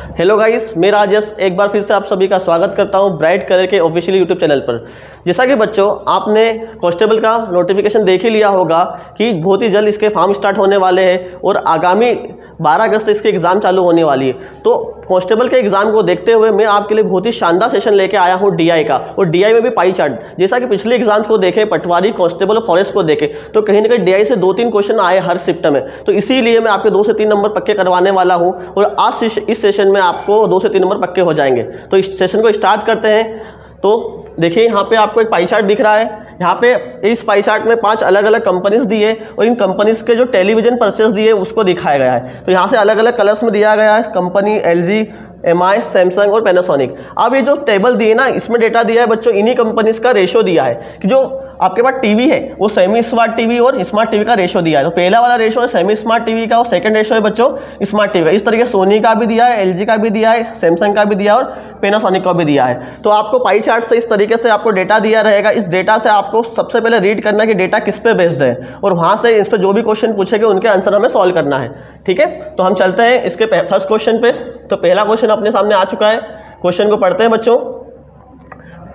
Hello guys, मैं राजेश एक बार फिर से आप सभी का स्वागत करता हूं ब्राइट करियर के ऑफिशियल यूट्यूब चैनल पर। जैसा कि बच्चों आपने कांस्टेबल का नोटिफिकेशन देख ही लिया होगा कि बहुत ही जल्द इसके फॉर्म स्टार्ट होने वाले हैं और आगामी 12 अगस्त इसके एग्ज़ाम चालू होने वाली है। तो कांस्टेबल के एग्ज़ाम को देखते हुए मैं आपके लिए बहुत ही शानदार सेशन लेके आया हूँ डीआई का, और डीआई में भी पाई चार्ट। जैसा कि पिछले एग्जाम्स को देखे, पटवारी, कांस्टेबल और फॉरेस्ट को देखे, तो कहीं ना कहीं डीआई से 2-3 क्वेश्चन आए हर शिफ्ट में। तो इसीलिए मैं आपके 2 से 3 नंबर पक्के करवाने वाला हूँ, और आज इस सेशन में आपको 2 से 3 नंबर पक्के हो जाएंगे। तो इस सेशन को स्टार्ट करते हैं। तो देखिए यहाँ पे आपको एक पाई चार्ट दिख रहा है। यहाँ पे इस पाई चार्ट में 5 अलग अलग कंपनीज दी है, और इन कंपनीज के जो टेलीविजन परचेस दिए उसको दिखाया गया है। तो यहाँ से अलग अलग कलर्स में दिया गया है कंपनी एलजी, एमआई, सैमसंग और पैनासोनिक। अब ये जो टेबल दी है ना, इसमें डेटा दिया है बच्चों, इन्हीं कंपनीज का रेशो दिया है कि जो आपके पास टीवी है वो सेमी स्मार्ट टीवी और स्मार्ट टीवी का रेशो दिया है। तो पहला वाला रेशो है सेमी स्मार्ट टीवी का, और सेकंड रेशो है बच्चों स्मार्ट टीवी का। इस तरीके सोनी का भी दिया है, एलजी का भी दिया है, सैमसंग का भी दिया है और पैनासोनिक का भी दिया है। तो आपको पाई चार्ट से इस तरीके से आपको डेटा दिया रहेगा। इस डेटा से आपको सबसे पहले रीड करना है कि डेटा किस पे बेस्ड है, और वहाँ से इस पर जो भी क्वेश्चन पूछेंगे उनके आंसर हमें सॉल्व करना है। ठीक है, तो हम चलते हैं इसके फर्स्ट क्वेश्चन पे। तो पहला क्वेश्चन अपने सामने आ चुका है, क्वेश्चन को पढ़ते हैं बच्चों।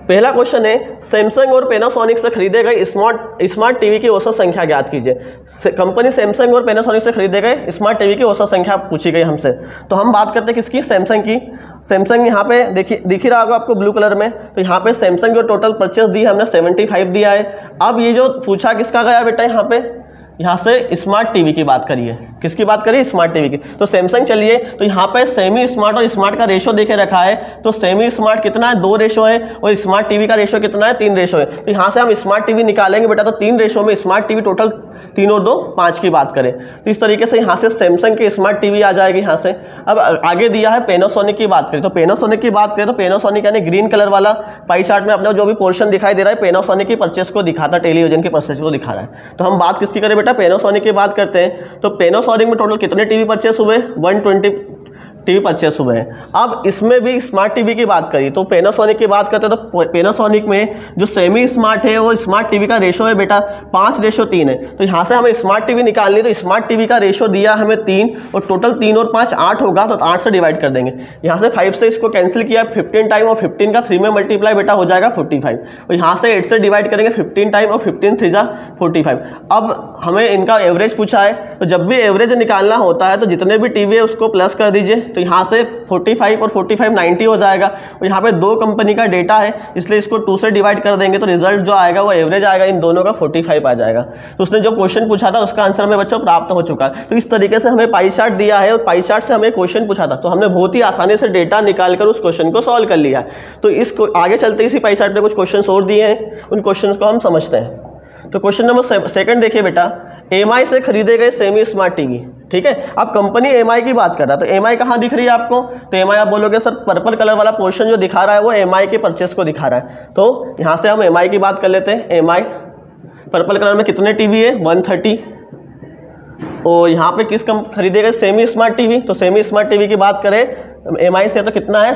पहला क्वेश्चन है, सैमसंग और पैनासोनिक से खरीदे गए स्मार्ट टीवी की औसत संख्या ज्ञात कीजिए। कंपनी सैमसंग और पैनासोनिक से खरीदे गए स्मार्ट टीवी की औसत संख्या पूछी गई हमसे। तो हम बात करते हैं किसकी, सैमसंग की। सैमसंग यहाँ पे दिख ही रहा होगा आपको ब्लू कलर में। तो यहाँ पे सैमसंग जो टोटल परचेस दी है हमने 75 दिया है। अब ये जो पूछा किसका गया बेटा, यहाँ से स्मार्ट टीवी की बात करिए। किसकी बात करिए, स्मार्ट टीवी की। तो सैमसंग चलिए, तो यहाँ पे सेमी स्मार्ट और स्मार्ट का रेशो देखे रखा है। तो सेमी स्मार्ट कितना है, 2 रेशो है, और स्मार्ट टीवी का रेशो कितना है, 3 रेशो है। तो यहाँ से हम स्मार्ट टीवी निकालेंगे बेटा। तो 3 रेशो में स्मार्ट टीवी टोटल 3 और 2 5 की बात करें तो इस तरीके से यहाँ से सैमसंग की स्मार्ट टीवी आ जाएगी यहाँ से। अब आगे दिया है पैनासोनिक की बात करें। तो पैनासोनिक की बात करें तो पैनासोनिक यानी ग्रीन कलर वाला पाई चार्ट में अपने जो भी पोर्शन दिखाई दे रहा है पैनासोनिक की परचेस को दिखाता, टेलीविजन की परचेस को दिखा रहा है। तो हम बात किसकी करें बेटा, पैनासोनिक की बात करते हैं। तो पैनासोनिक में टोटल कितने टीवी परचेस हुए, 120 टीवी परचेस हुए हैं। अब इसमें भी स्मार्ट टीवी की बात करी तो पैनासोनिक की बात करते हैं। तो पैनासोनिक में जो सेमी स्मार्ट है वो स्मार्ट टीवी का रेशो है बेटा 5:3 है। तो यहाँ से हमें स्मार्ट टीवी निकालनी है। तो स्मार्ट टीवी का रेशो दिया हमें 3, और टोटल 3 और 5 8 होगा। तो 8 से डिवाइड कर देंगे। यहाँ से 5 से इसको कैंसिल किया 15 टाइम, और 15 का 3 में मल्टीप्लाई बेटा हो जाएगा 45। और यहाँ से 8 से डिवाइड करेंगे 15 टाइम, और 15 3 जा 45। अब हमें इनका एवरेज पूछा है। तो जब भी एवरेज निकालना होता है तो जितने भी टीवी है उसको प्लस कर दीजिए। तो यहाँ से 45 और 45 90 हो जाएगा। और यहाँ पे 2 कंपनी का डेटा है, इसलिए इसको 2 से डिवाइड कर देंगे। तो रिजल्ट जो आएगा वो एवरेज आएगा, इन दोनों का 45 आ जाएगा। तो उसने जो क्वेश्चन पूछा था उसका आंसर हमें बच्चों प्राप्त हो चुका है। तो इस तरीके से हमें पाई चार्ट दिया है, और पाई चार्ट से हमें क्वेश्चन पूछा था, तो हमने बहुत ही आसानी से डेटा निकालकर उस क्वेश्चन को सॉल्व कर लिया है। तो इसको आगे चलते इसी पाई चार्ट में कुछ क्वेश्चन और दिए हैं, उन क्वेश्चन को हम समझते हैं। तो क्वेश्चन नंबर 2 देखिए बेटा, एमआई से खरीदे गए सेमी स्मार्ट टीवी। ठीक है, अब कंपनी एमआई की बात कर रहा है। तो एमआई कहाँ दिख रही है आपको, तो एमआई आप बोलोगे सर पर्पल कलर वाला पोर्शन जो दिखा रहा है वो एमआई के परचेस को दिखा रहा है। तो यहाँ से हम एमआई की बात कर लेते हैं। एमआई पर्पल कलर में कितने टीवी है, 130। और यहाँ पे किस खरीदे गए, सेमी स्मार्ट टीवी। तो सेमी स्मार्ट टीवी की बात करें एमआई से तो कितना है,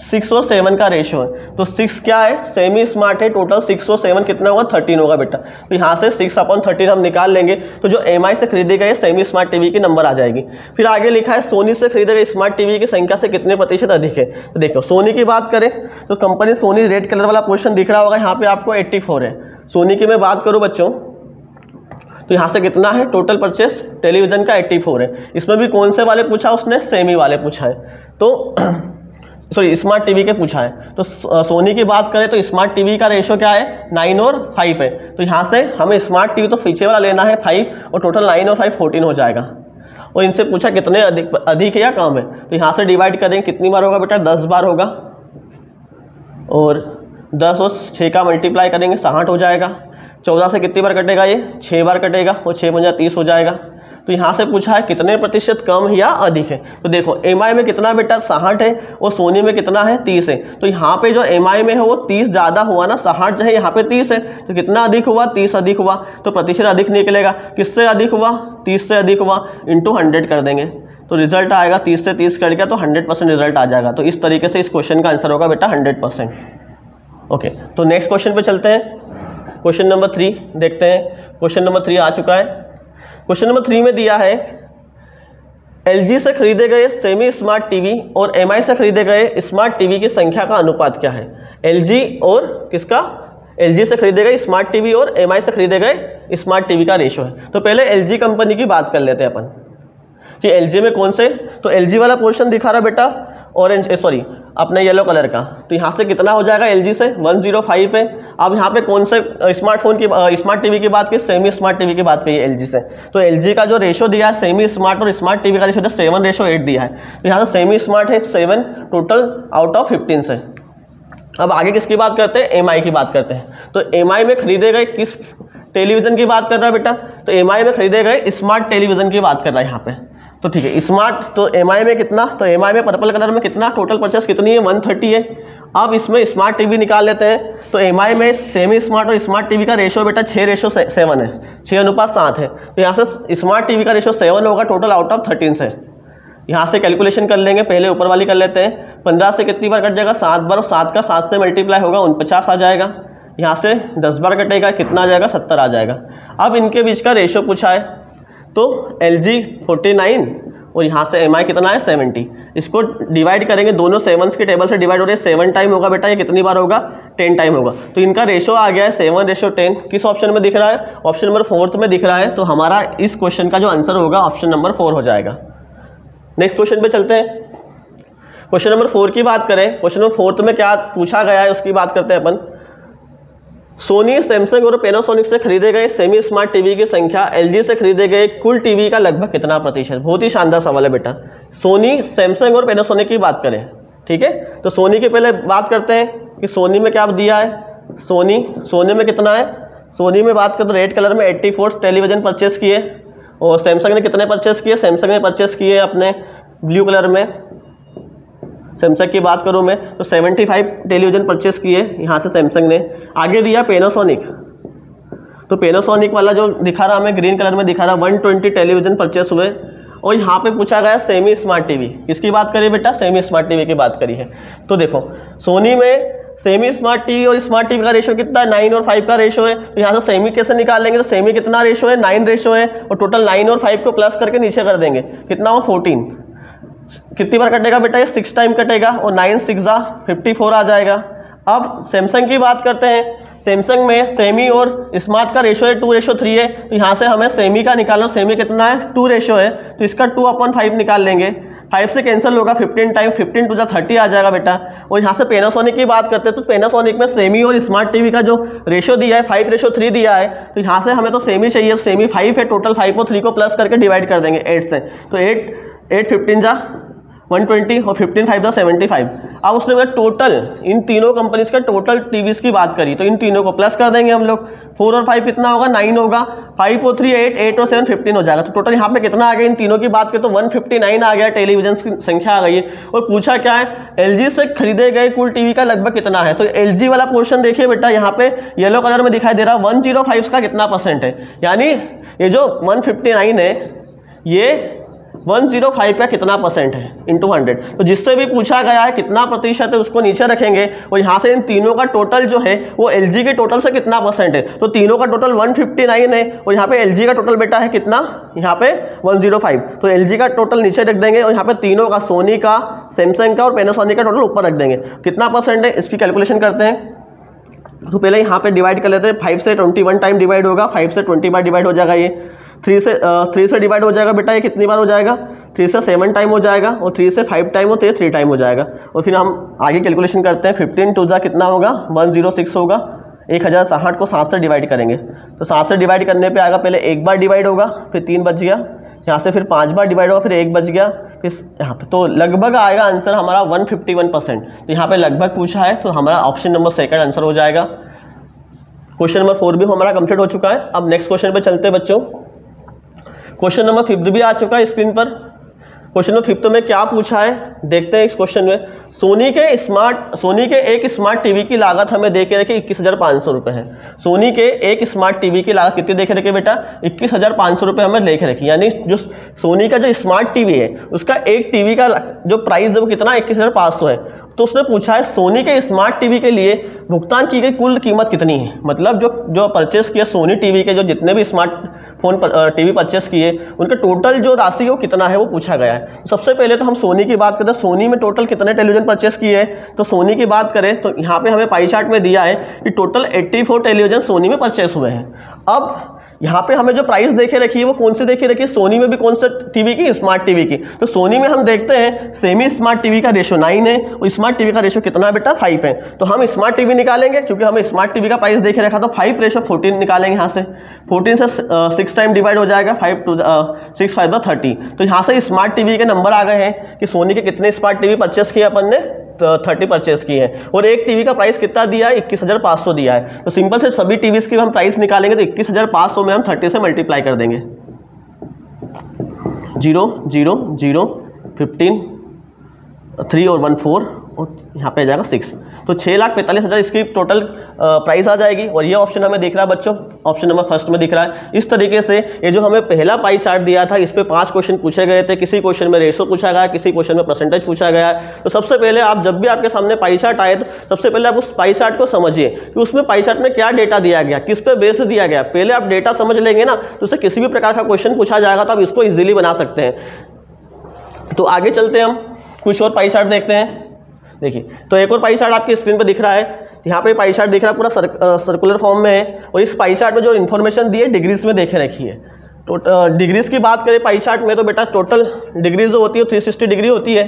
6 और 7 का रेशो है। तो 6 क्या है, सेमी स्मार्ट है, टोटल 6 और 7 कितना होगा, 13 होगा बेटा। तो यहाँ से 6/13 हम निकाल लेंगे। तो जो एमआई से खरीदे गए सेमी स्मार्ट टीवी की नंबर आ जाएगी। फिर आगे लिखा है सोनी से खरीदे गए स्मार्ट टीवी की संख्या से कितने प्रतिशत अधिक है। तो देखो सोनी की बात करें तो कंपनी सोनी रेड कलर वाला पोर्शन दिख रहा होगा, यहाँ पे आपको 84 है। सोनी की मैं बात करूँ बच्चों तो यहाँ से कितना है, टोटल परचेस टेलीविजन का 84 है। इसमें भी कौन से वाले पूछा, उसने सेमी वाले पूछा है। तो सॉरी स्मार्ट टीवी के पूछा है। तो सोनी की बात करें तो स्मार्ट टीवी का रेशो क्या है, 9 और 5 है। तो यहाँ से हमें स्मार्ट टीवी तो पीछे वाला लेना है 5, और टोटल 9 और 5 14 हो जाएगा। और इनसे पूछा कितने अधिक है या कम है। तो यहाँ से डिवाइड करेंगे, कितनी बार होगा बेटा, 10 बार होगा। और 10 और 6 का मल्टीप्लाई करेंगे 60 हो जाएगा। 14 से कितनी बार कटेगा, ये 6 बार कटेगा, और 6 × 30 हो जाएगा। तो यहाँ से पूछा है कितने प्रतिशत कम या अधिक है। तो देखो एमआई में कितना बेटा 60 है, और सोनी में कितना है 30 है। तो यहाँ पे जो एमआई में है वो 30 ज़्यादा हुआ ना, 60 जो है यहाँ पे 30 है। तो कितना अधिक हुआ, 30 अधिक हुआ। तो प्रतिशत अधिक निकलेगा, किससे अधिक हुआ, 30 से अधिक हुआ, इंटू 100 कर देंगे। तो रिजल्ट आएगा 30 से 30 कट गया तो 100% रिजल्ट आ जाएगा। तो इस तरीके से इस क्वेश्चन का आंसर होगा बेटा 100%। ओके, तो नेक्स्ट क्वेश्चन पे चलते हैं। क्वेश्चन नंबर 3 देखते हैं। क्वेश्चन नंबर 3 आ चुका है। क्वेश्चन नंबर 3 में दिया है LG से खरीदे गए सेमी स्मार्ट टीवी और MI से खरीदे गए स्मार्ट टीवी की संख्या का अनुपात क्या है? LG और किसका? LG से खरीदे गए स्मार्ट टीवी और MI से खरीदे गए स्मार्ट टीवी का रेशो है। तो पहले LG कंपनी की बात कर लेते हैं अपन कि LG में कौन से, तो LG वाला पोर्शन दिखा रहा बेटा ऑरेंज, सॉरी अपने येलो कलर का। तो यहाँ से कितना हो जाएगा LG से 105 है। अब यहाँ पे कौन से स्मार्टफोन की स्मार्ट टीवी की बात की, सेमी स्मार्ट टीवी की बात की LG से। तो LG का जो रेशो दिया है सेमी स्मार्ट और स्मार्ट टीवी का रेशो 7:8 दिया है। तो यहाँ से सेमी स्मार्ट है 7 टोटल आउट ऑफ 15 से। अब आगे किसकी बात करते हैं? MI की बात करते हैं। तो MI में खरीदे गए किस टेलीविज़न की बात कर रहा है बेटा? तो MI में खरीदे गए स्मार्ट टेलीविज़न की बात कर रहा है यहाँ पे। तो ठीक है, स्मार्ट तो MI में कितना, तो MI में पर्पल कलर में कितना टोटल परचेस कितनी है? 130 है। अब इसमें स्मार्ट टीवी निकाल लेते हैं। तो MI में सेमी स्मार्ट और स्मार्ट टीवी का रेशो बेटा 6:7 है, 6:7 है। तो यहाँ से स्मार्ट टीवी का रेशो 7 होगा टोटल आउट ऑफ 13 से। यहाँ से कैलकुलेशन कर लेंगे, पहले ऊपर वाली कर लेते हैं। 15 से कितनी बार कट जाएगा? 7 बार, और 7 का 7 से मल्टीप्लाई होगा 49 आ जाएगा। यहाँ से 10 बार कटेगा, कितना आ जाएगा? 70 आ जाएगा। अब इनके बीच का रेशो पूछा है, तो LG 49 और यहाँ से MI कितना है? 70। इसको डिवाइड करेंगे, दोनों 7s के टेबल से डिवाइड हो रहे हैं। 7 टाइम होगा बेटा, ये कितनी बार होगा? 10 टाइम होगा। तो इनका रेशो आ गया है 7:10। किस ऑप्शन में दिख रहा है? ऑप्शन नंबर 4 में दिख रहा है। तो हमारा इस क्वेश्चन का जो आंसर होगा ऑप्शन नंबर 4 हो जाएगा। नेक्स्ट क्वेश्चन पे चलते हैं। क्वेश्चन नंबर 4 की बात करें, क्वेश्चन नंबर 4 में क्या पूछा गया है उसकी बात करते हैं अपन। सोनी, सैमसंग और पैनासोनिक से खरीदे गए सेमी स्मार्ट टीवी की संख्या LG से खरीदे गए कुल टीवी का लगभग कितना प्रतिशत? बहुत ही शानदार सवाल है बेटा। सोनी, सैमसंग और पैनासोनिक की बात करें, ठीक है। तो सोनी की पहले बात करते हैं कि सोनी में क्या दिया है। सोनी में कितना है? सोनी में बात करें तो रेड कलर में 84 टेलीविज़न परचेस किए, और सैमसंग ने कितने परचेस किए? सैमसंग ने परचेस किए अपने ब्लू कलर में। सैमसंग की बात करूँ मैं तो 75 टेलीविज़न परचेस किए यहाँ से सैमसंग ने। आगे दिया पैनासोनिक, तो पैनासोनिक वाला जो दिखा रहा हमें ग्रीन कलर में दिखा रहा 120 टेलीविज़न परचेस हुए। और यहाँ पे पूछा गया सेमी स्मार्ट टीवी, किसकी बात करी बेटा? सेमी स्मार्ट टीवी की बात करी है। तो देखो सोनी में सेमी स्मार्ट टीवी और स्मार्ट टीवी का रेशो कितना है? 9 और 5 का रेशो है। तो यहाँ से सेमी कैसे निकालेंगे? तो सेमी कितना रेशो है? 9 रेशो है, और टोटल 9 और 5 को प्लस करके नीचे कर देंगे, कितना हो? 14। कितनी बार कटेगा बेटा? ये 6 टाइम कटेगा, और 9 6 54 आ जाएगा। अब सैमसंग की बात करते हैं। सैमसंग में सेमी और स्मार्ट का रेशो है 2:3 है। तो यहाँ से हमें सेमी का निकालना, सेमी कितना है? 2 रेशो है, तो इसका 2/5 निकाल लेंगे। 5 से कैंसिल होगा, 15 टाइम 15 × 30 आ जाएगा बेटा। और यहाँ से पैनासोनिक की बात करते हैं, तो पैनासोनिक में सेमी और स्मार्ट टीवी का जो रेशो दिया है 5:3 दिया है। तो यहाँ से हमें तो सेमी चाहिए, सेमी 5 है टोटल, 5 और 3 को प्लस करके डिवाइड कर देंगे 8 से। तो 8 15 जा 120 और 15 5 जा 75। अब उसने टोटल इन तीनों कंपनीज का टोटल टीवीज़ की बात करी, तो इन तीनों को प्लस कर देंगे हम लोग। 4 और 5 कितना होगा? 9 होगा। 5 और 3 8, 8 और 7 15 हो जाएगा। तो टोटल यहाँ पे कितना आ गया? इन तीनों की बात करें तो 159 आ गया, टेलीविजन की संख्या आ गई है। और पूछा क्या है? LG से खरीदे गए कुल टीवी का लगभग कितना है? तो LG वाला पोर्शन देखिए बेटा, यहाँ पे येलो कलर में दिखाई दे रहा 105 का कितना % है? यानी ये जो 159 है ये 105 का कितना % है इंटू 100। तो जिससे भी पूछा गया है कितना प्रतिशत है उसको नीचे रखेंगे, और यहाँ से इन तीनों का टोटल जो है वो LG के टोटल से कितना % है। तो तीनों का टोटल 159 है, और यहाँ पे LG का टोटल बेटा है कितना? यहाँ पे 105। तो LG का टोटल नीचे रख देंगे, और यहाँ पे तीनों का, सोनी का, सैमसंग का और पैनासोनिक का टोटल ऊपर रख देंगे। कितना % है इसकी कैलकुलेशन करते हैं। तो पहले यहाँ पे डिवाइड कर लेते हैं। 5 से 21 टाइम डिवाइड होगा, 5 से 20 बार डिवाइड हो जाएगा। ये 3 से डिवाइड हो जाएगा बेटा, ये कितनी बार हो जाएगा? 3 से 7 टाइम हो जाएगा, और 3 से 5 टाइम और 3 टाइम हो जाएगा। और फिर हम आगे कैलकुलेशन करते हैं। 15 2 जा कितना होगा? 106 होगा। 1060 को 7 से डिवाइड करेंगे, तो 7 से डिवाइड करने पे आएगा, पहले 1 बार डिवाइड होगा, फिर 3 बच गया, यहाँ से फिर 5 बार डिवाइड होगा, फिर 1 बच गया, फिर यहाँ पे। तो लगभग आएगा आंसर हमारा 151%। तो यहाँ पे लगभग पूछा है, तो हमारा ऑप्शन नंबर 2 आंसर हो जाएगा। क्वेश्चन नंबर 4 भी हमारा कंप्लीट हो चुका है। अब नेक्स्ट क्वेश्चन पे चलते हैं बच्चों। क्वेश्चन नंबर 5 भी आ चुका है स्क्रीन पर। क्वेश्चन नंबर 5 में क्या पूछा है देखते हैं इस क्वेश्चन में। सोनी के एक स्मार्ट टीवी की लागत हमें देखे रखे 21,500 रुपये है। सोनी के एक स्मार्ट टीवी की लागत कितनी देखे रखे बेटा? 21,500 रुपये हमें लेके रखी। यानी जो सोनी का जो स्मार्ट टीवी है उसका एक टीवी का जो प्राइस है वो कितना? 21,500 है। तो उसने पूछा है सोनी के स्मार्ट टीवी के लिए भुगतान की गई कुल कीमत कितनी है। मतलब जो परचेस किया सोनी टीवी के, जो जितने भी स्मार्टफोन टीवी परचेस किए उनका टोटल जो राशि है वो कितना है वो पूछा गया है। तो सबसे पहले तो हम सोनी की बात करते हैं, सोनी में टोटल कितने टेलीविजन परचेस किए हैं। तो सोनी की बात करें तो यहाँ पे हमें पाई चार्ट में दिया है कि टोटल 84 टेलीविजन सोनी में परचेस हुए हैं। अब यहाँ पे हमें जो प्राइस देखे रखी है वो कौन सी देखे रखी है, सोनी में भी कौन सा टीवी की, स्मार्ट टीवी की। तो सोनी में हम देखते हैं सेमी स्मार्ट टीवी का रेशो 9 है और स्मार्ट टीवी का रेशो कितना बेटा 5 है। तो हम स्मार्ट टीवी निकालेंगे क्योंकि हमें स्मार्ट टीवी का प्राइस देखे रखा, तो 5 रेशो 14 निकालेंगे। यहाँ से 14 से 6 टाइम डिवाइड हो जाएगा, 5 to 6 5 30। तो यहाँ से स्मार्ट टीवी के नंबर आ गए हैं कि सोनी के कितने स्मार्ट टीवी परचेस किए अपन ने, 30 परचेस की है। और एक टीवी का प्राइस कितना दिया है, 21,500 दिया है। तो सिंपल से सभी टीवीज की हम प्राइस निकालेंगे तो 21,500 में हम 30 से मल्टीप्लाई कर देंगे। 0 0 0 15 3 और 1 4 और यहाँ पे आ जाएगा 6। तो 6,45,000 इसकी टोटल प्राइस आ जाएगी। और ये ऑप्शन हमें दिख रहा है बच्चों, ऑप्शन नंबर फर्स्ट में दिख रहा है। इस तरीके से ये जो हमें पहला पाई चार्ट दिया था इस पे 5 क्वेश्चन पूछे गए थे। किसी क्वेश्चन में रेशो पूछा गया, किसी क्वेश्चन में परसेंटेज पूछा गया है। तो सबसे पहले आप जब भी आपके सामने पाई चार्ट आए तो सबसे पहले आप उस पाई चार्ट को समझिए कि उसमें पाई चार्ट में क्या डेटा दिया गया, किस पे बेस दिया गया। पहले आप डेटा समझ लेंगे ना तो उससे किसी भी प्रकार का क्वेश्चन पूछा जाएगा तो आप इसको ईजिली बना सकते हैं। तो आगे चलते हैं, हम कुछ और पाई चार्ट देखते हैं। देखिए तो एक और पाई चार्ट आपकी स्क्रीन पर दिख रहा है। यहाँ पे पाई चार्ट दिख रहा है, पूरा सर्कुलर फॉर्म में है। और इस पाई चार्ट में जो इन्फॉर्मेशन दी है डिग्रीज में देखे रखी है। तो डिग्रीज की बात करें पाई चार्ट में तो बेटा टोटल डिग्रीज जो होती है 360 डिग्री होती है।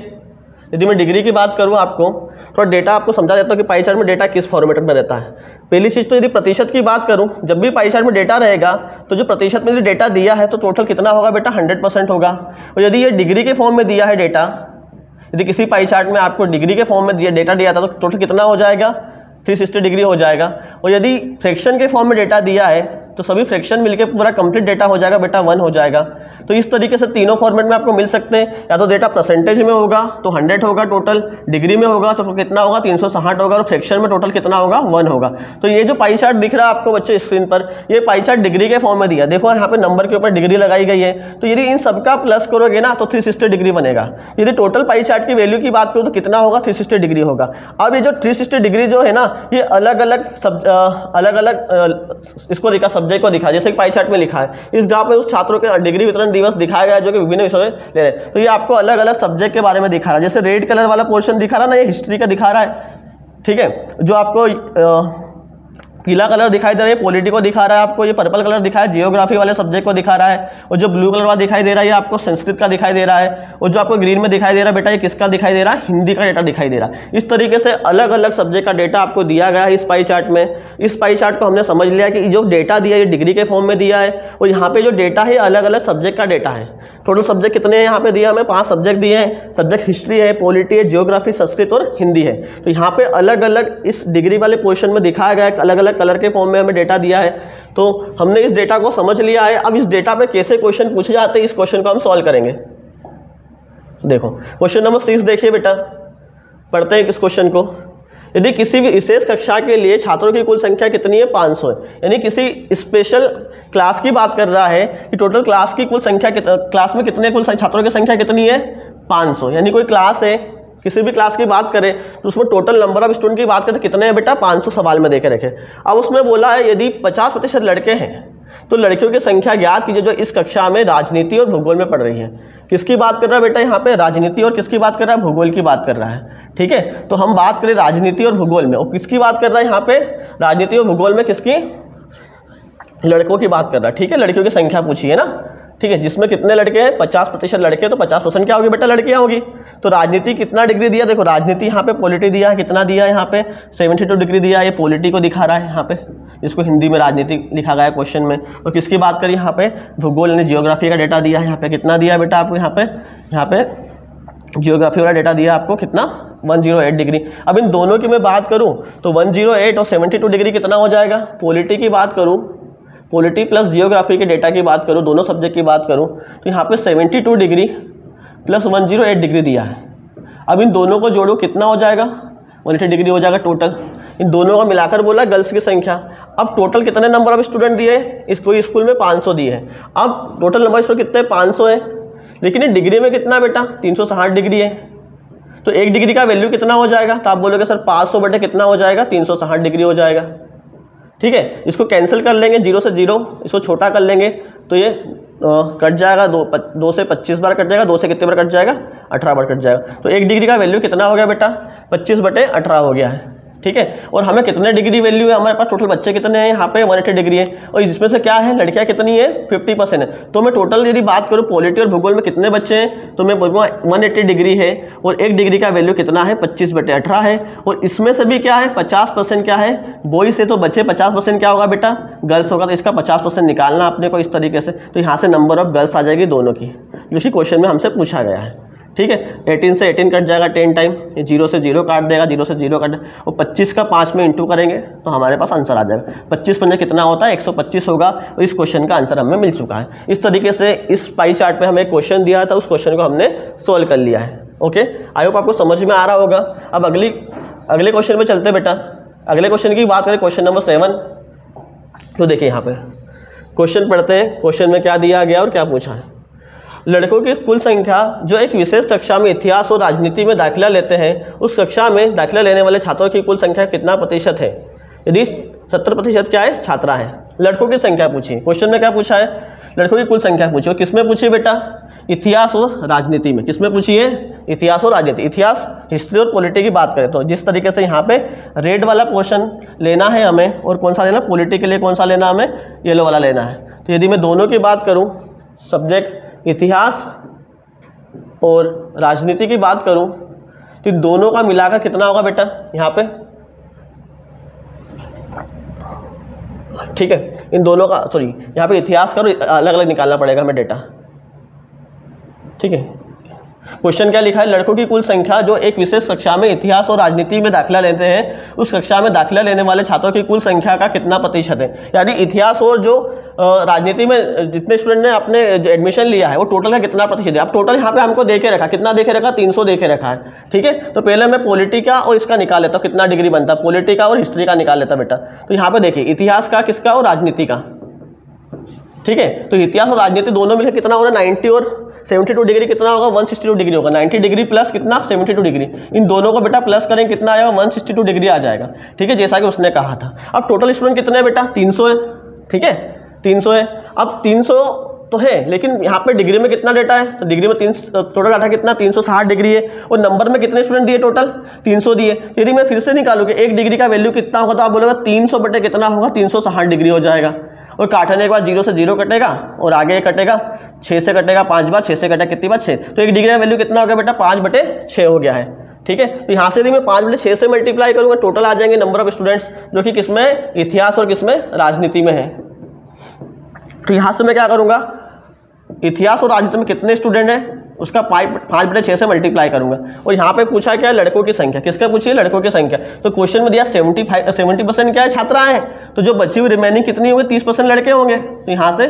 यदि मैं डिग्री की बात करूँ आपको थोड़ा डेटा आपको समझा देता हूँ कि पाई चार्ट में डेटा किस फॉर्मेट में रहता है। पहली चीज़ तो यदि प्रतिशत की बात करूँ, जब भी पाई चार्ट में डेटा रहेगा तो जो प्रतिशत में यदि डेटा दिया है तो टोटल कितना होगा बेटा 100% होगा। और यदि ये डिग्री के फॉर्म में दिया है डेटा, यदि किसी पाई चार्ट में आपको डिग्री के फॉर्म में दिया डेटा दिया था तो टोटल कितना हो जाएगा 360 डिग्री हो जाएगा। और यदि फ्रैक्शन के फॉर्म में डेटा दिया है तो सभी फ्रैक्शन मिलके पूरा कंप्लीट डेटा हो जाएगा बेटा 1 हो जाएगा। तो इस तरीके से तीनों फॉर्मेट में आपको मिल सकते हैं। या तो डेटा परसेंटेज में होगा तो 100 होगा, टोटल डिग्री में होगा तो कितना होगा 360 होगा, और फ्रैक्शन में टोटल कितना होगा 1 होगा। तो ये जो पाई चार्ट दिख रहा है आपको बच्चे स्क्रीन पर, ये पाई चार्ट डिग्री के फॉर्म में दिया। देखो यहाँ पे नंबर के ऊपर डिग्री लगाई गई है। तो यदि इन सबका प्लस करोगे ना तो 360 डिग्री बनेगा। यदि टोटल पाई चार्ट की वैल्यू की बात करो तो कितना होगा 360 डिग्री होगा। अब ये जो 360 डिग्री जो है ना ये अलग अलग इसको दिखा, सब्जेक्ट को दिखा। जैसे पाई चार्ट में लिखा है इस ग्राफ में उस छात्रों के डिग्री वितरण दिवस दिखाया गया है जो कि विभिन्न विषयों में ले रहे हैं। तो ये आपको अलग अलग सब्जेक्ट के बारे में दिखा रहा है। जैसे रेड कलर वाला पोर्शन दिखा रहा है ना, ये हिस्ट्री का दिखा रहा है, ठीक है। जो आपको पीला कलर दिखाई दे रहा है पॉलिटी को दिखा रहा है आपको, ये पर्पल कलर दिखा है जियोग्राफी वाले सब्जेक्ट को दिखा रहा है, और जो ब्लू कलर वाला दिखाई दे रहा है ये आपको संस्कृत का दिखाई दे रहा है, और जो आपको ग्रीन में दिखाई दे रहा है बेटा ये किसका दिखाई दे रहा है, हिंदी का डेटा दिखाई दे रहा है। इस तरीके से अलग अलग सब्जेक्ट का डेटा आपको दिया गया है इस पाई चार्ट में। इस पाई चार्ट को हमने समझ लिया कि जो डेटा दिया ये डिग्री के फॉर्म में दिया है, और यहाँ पे जो डेटा है अलग अलग सब्जेक्ट का डेटा है। टोटल सब्जेक्ट कितने हैं यहाँ पे दिया, हमें 5 सब्जेक्ट दिए हैं। सब्जेक्ट हिस्ट्री है, पॉलिटी है, जियोग्राफी, संस्कृत और हिंदी है। तो यहाँ पे अलग अलग इस डिग्री वाले पोर्शन में दिखाया गया है, अलग अलग कलर के फॉर्म में डेटा दिया है। तो हमने इस डेटा को समझ लिया है। अब इस डेटा पे कैसे क्वेश्चन पूछे जाते हैं इस क्वेश्चन को हम सॉल्व करेंगे। देखो क्वेश्चन नंबर 6 देखिए बेटा, पढ़ते हैं इस क्वेश्चन को। यदि किसी भी विशेष कक्षा के लिए छात्रों की कुल संख्या कितनी है 500 है, यानी किसी स्पेशल क्लास की बात कर रहा है कि टोटल क्लास की कुल संख्या क्लास में कितने कुल छात्रों की संख्या कितनी है 500। यानी कोई क्लास है, किसी भी क्लास की बात करें तो उसमें टोटल नंबर ऑफ स्टूडेंट की बात करें तो कितने हैं बेटा 500 सवाल में देखे रखे। अब उसमें बोला है यदि 50% लड़के हैं तो लड़कियों की संख्या ज्ञात कीजिए जो इस कक्षा में राजनीति और भूगोल में पढ़ रही है। किसकी बात कर रहा है बेटा यहाँ पे, राजनीति, और किसकी बात कर रहा है, भूगोल की बात कर रहा है, ठीक है। तो हम बात करें राजनीति और भूगोल में, और किसकी बात कर रहा है यहाँ पे, राजनीति और भूगोल में किसकी, लड़कों की बात कर रहा है, ठीक है। लड़कियों की संख्या पूछी है ना, ठीक है। जिसमें कितने लड़के हैं 50% लड़के, तो 50% क्या होगी बेटा लड़कियां होगी। तो राजनीति कितना डिग्री दिया, देखो राजनीति यहाँ पे पॉलिटी दिया है, कितना दिया है यहाँ पे 72 डिग्री दिया है। ये पॉलिटी को दिखा रहा है यहाँ पे, जिसको हिंदी में राजनीति लिखा गया है क्वेश्चन में। और किसकी बात करें यहाँ पे, भूगोल ने जियोग्राफी का डेटा दिया है यहाँ पे, कितना दिया है बेटा आपको यहाँ पे जियोग्राफी वाला डेटा दिया आपको कितना 108 डिग्री। अब इन दोनों की मैं बात करूँ तो 108 और 72 डिग्री कितना हो जाएगा। पॉलिटी की बात करूँ, पॉलिटी प्लस जियोग्राफी के डेटा की बात करूँ, दोनों सब्जेक्ट की बात करूँ तो यहाँ पे 72 डिग्री प्लस 108 डिग्री दिया है। अब इन दोनों को जोड़ो कितना हो जाएगा 180 डिग्री हो जाएगा टोटल। इन दोनों का मिलाकर बोला गर्ल्स की संख्या। अब टोटल कितने नंबर ऑफ स्टूडेंट दिए, इसको स्कूल में 500 दिए हैं। अब टोटल नंबर स्टूडेंट कितने 500 है, लेकिन ये डिग्री में कितना बेटा 360 डिग्री है। तो 1 डिग्री का वैल्यू कितना हो जाएगा, तो आप बोलोगे सर 500 बटे कितना हो जाएगा, 360 डिग्री हो जाएगा। ठीक है, इसको कैंसिल कर लेंगे, 0 से 0 इसको छोटा कर लेंगे तो ये कट जाएगा, 2 से 25 बार कट जाएगा, 2 से कितने बार कट जाएगा, 18 बार कट जाएगा। तो 1 डिग्री का वैल्यू कितना हो गया बेटा, 25 बटे 18 हो गया है। ठीक है, और हमें कितने डिग्री वैल्यू है, हमारे पास टोटल बच्चे कितने हैं यहाँ पे 180 डिग्री है, और इसमें से क्या है लड़कियाँ कितनी है 50% है। तो मैं टोटल यदि बात करूँ पॉलिटी और भूगोल में कितने बच्चे हैं, तो मैं बोलूँगा 180 डिग्री है, और 1 डिग्री का वैल्यू कितना है 25 बटे 18 है, और इसमें से भी क्या है 50% क्या है बॉयज से, तो बच्चे 50% क्या होगा बेटा गर्ल्स होगा, तो इसका 50% निकालना अपने को इस तरीके से। तो यहाँ से नंबर ऑफ गर्ल्स आ जाएगी दोनों की, जो इसी क्वेश्चन में हमसे पूछा गया है। ठीक है, 18 से 18 कट जाएगा 10 टाइम, ये 0 से 0 काट देगा, 0 से 0 काट, और 25 का 5 में इंटू करेंगे तो हमारे पास आंसर आ जाएगा। 25 पंजे कितना होता है 125 होगा, और इस क्वेश्चन का आंसर हमें मिल चुका है। इस तरीके से इस पाई चार्ट पे हमें क्वेश्चन दिया था, उस क्वेश्चन को हमने सोल्व कर लिया है। ओके, आई होप आपको समझ में आ रहा होगा। अब अगले क्वेश्चन पे चलते बेटा। अगले क्वेश्चन की बात करें, क्वेश्चन नंबर 7। तो देखिए यहाँ पे क्वेश्चन पढ़ते हैं, क्वेश्चन में क्या दिया गया और क्या पूछा है। लड़कों की कुल संख्या जो एक विशेष कक्षा में इतिहास और राजनीति में दाखिला लेते हैं, उस कक्षा में दाखिला लेने वाले छात्रों की कुल संख्या कितना प्रतिशत है। यदि 70% क्या है छात्रा है। लड़कों की संख्या पूछी, क्वेश्चन में क्या पूछा है, लड़कों की कुल संख्या पूछी। किसमें पूछी बेटा, इतिहास और राजनीति में। किसमें पूछी है, इतिहास और राजनीति। इतिहास, हिस्ट्री और पॉलिटी की बात करें तो जिस तरीके से यहाँ पे रेड वाला पोर्शन लेना है हमें, और कौन सा लेना, पॉलिटी के लिए कौन सा लेना हमें, येलो वाला लेना है। तो यदि मैं दोनों की बात करूँ, सब्जेक्ट इतिहास और राजनीति की बात करूं, तो दोनों का मिलाकर कितना होगा बेटा यहाँ पे। ठीक है, इन दोनों का यहाँ पे इतिहास का अलग अलग निकालना पड़ेगा हमें डेटा। ठीक है, क्वेश्चन क्या लिखा है, लड़कों की कुल संख्या जो एक विशेष कक्षा में इतिहास और राजनीति में दाखिला लेते हैं, उस कक्षा में दाखिला लेने वाले छात्रों की कुल संख्या का कितना प्रतिशत है। यानी इतिहास और जो राजनीति में जितने स्टूडेंट ने अपने एडमिशन लिया है वो टोटल का कितना प्रतिशत है। अब टोटल यहाँ पे हमको देखे रखा, कितना देखे रखा, 300 देखे रखा है। ठीक है, तो पहले मैं पॉलिटी का और इसका निकाल लेता हूँ, कितना डिग्री बनता है, पॉलिटी का और हिस्ट्री का निकाल लेता बेटा। तो यहाँ पे देखिए इतिहास का किसका और राजनीति का। ठीक है, तो इतिहास और राजनीति दोनों मिलकर कितना हो रहा है 90 और 72 डिग्री कितना होगा 162 डिग्री होगा। 90 डिग्री प्लस कितना 72 डिग्री, इन दोनों को बेटा प्लस करेंगे कितना आएगा 162 डिग्री आ जाएगा। ठीक है, जैसा कि उसने कहा था। अब टोटल स्टूडेंट कितने हैं बेटा 300 है। ठीक है, 300 है। अब 300 तो है, लेकिन यहाँ पे डिग्री में कितना डेटा है, तो डिग्री में टोटल डाटा कितना 360 डिग्री है, और नंबर में कितने स्टूडेंट दिए टोटल 300 दिए। यदि मैं फिर से निकालूँ कि 1 डिग्री का वैल्यू कितना होगा, तो आप बोलोगे 300 बटे कितना होगा 360 डिग्री हो जाएगा, और काटने के बाद 0 से 0 कटेगा, और आगे कटेगा 6 से कटेगा 5 बार, 6 से कटेगा कितनी बार 6, तो 1 डिग्री का वैल्यू कितना हो गया बेटा 5 बटे 6 हो गया है। ठीक है, तो यहाँ से यदि मैं 5 बटे 6 से मल्टीप्लाई करूँगा, टोटल आ जाएंगे नंबर ऑफ स्टूडेंट्स जो कि किसमें इतिहास और किसमें राजनीति में है। तो यहाँ से मैं क्या करूँगा, इतिहास और राजनीति में कितने स्टूडेंट हैं उसका 5 बटे 6 से मल्टीप्लाई करूँगा। और यहाँ पे पूछा क्या है लड़कों की संख्या, किसका पूछी है लड़कों की संख्या। तो क्वेश्चन में दिया 70% क्या है छात्राएं हैं, तो जो बची हुई रिमेनिंग कितनी होंगी 30% लड़के होंगे। तो यहाँ से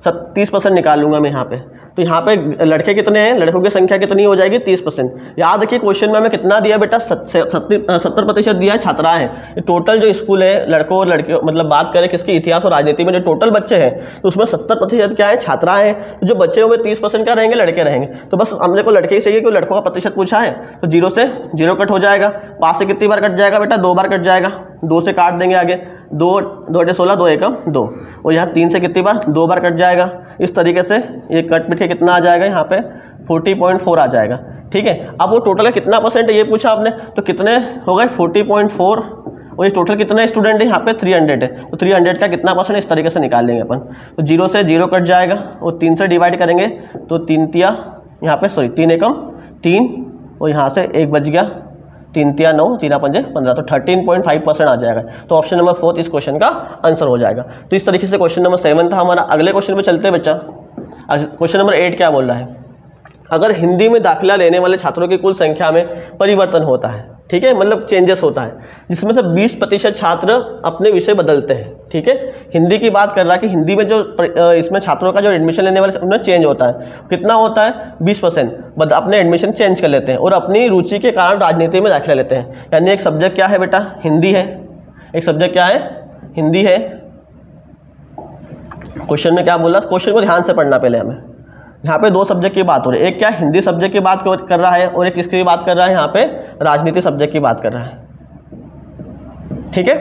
30% निकाल लूँगा मैं यहाँ पे। तो यहाँ पे लड़के कितने हैं, लड़कों की संख्या कितनी हो जाएगी 30%। याद रखिए क्वेश्चन में हमें कितना दिया बेटा 70% दिया है छात्राएं हैं। टोटल जो स्कूल है लड़कों और लड़कियों, मतलब बात करें किसकी इतिहास और राजनीति में जो टोटल बच्चे हैं, तो उसमें 70% क्या है छात्राएं हैं। तो जो बच्चे हुए 30% क्या रहेंगे लड़के रहेंगे। तो बस हमने को लड़के ही चाहिए कि लड़कों का प्रतिशत पूछा है, तो 0 से 0 कट हो जाएगा। 5 से कितनी बार कट जाएगा बेटा 2 बार कट जाएगा, 2 से काट देंगे आगे, 2 2 16 2 1 2, और यहाँ 3 से कितनी बार 2 बार कट जाएगा। इस तरीके से ये कट पिट के कितना आ जाएगा यहाँ पे 40.4 आ जाएगा। ठीक है, अब वो टोटल कितना परसेंट है ये पूछा आपने, तो कितने हो गए 40.4, और ये टोटल कितने स्टूडेंट है यहाँ पे 300 है, तो 300 का कितना परसेंट इस तरीके से निकाल लेंगे अपन। तो 0 से 0 कट जाएगा, और 3 से डिवाइड करेंगे तो 3 तिया यहाँ पे 3 एकम 3, और यहाँ से 1 बच गया, 3 तिया 9, 3 पंजे 15, तो 13.5% आ जाएगा। तो ऑप्शन नंबर 4 इस क्वेश्चन का आंसर हो जाएगा। तो इस तरीके से क्वेश्चन नंबर 7 था हमारा। अगले क्वेश्चन पे चलते हैं बच्चा। क्वेश्चन नंबर 8 क्या बोल रहा है, अगर हिंदी में दाखिला लेने वाले छात्रों की कुल संख्या में परिवर्तन होता है, ठीक है, मतलब चेंजेस होता है, जिसमें से 20% छात्र अपने विषय बदलते हैं। ठीक है, हिंदी की बात कर रहा है कि हिंदी में जो इसमें छात्रों का जो एडमिशन लेने वाले उनमें चेंज होता है, कितना होता है 20% अपने एडमिशन चेंज कर लेते हैं, और अपनी रुचि के कारण राजनीति में दाखिला लेते हैं। यानी एक सब्जेक्ट क्या है बेटा हिंदी है, एक सब्जेक्ट क्या है हिंदी है। क्वेश्चन में क्या बोला, क्वेश्चन को ध्यान से पढ़ना पहले हमें, यहाँ पे दो सब्जेक्ट की बात हो रही है, एक क्या हिंदी सब्जेक्ट की बात कर रहा है और एक किसकी बात कर रहा है, यहाँ पे राजनीति सब्जेक्ट की बात कर रहा है। ठीक है,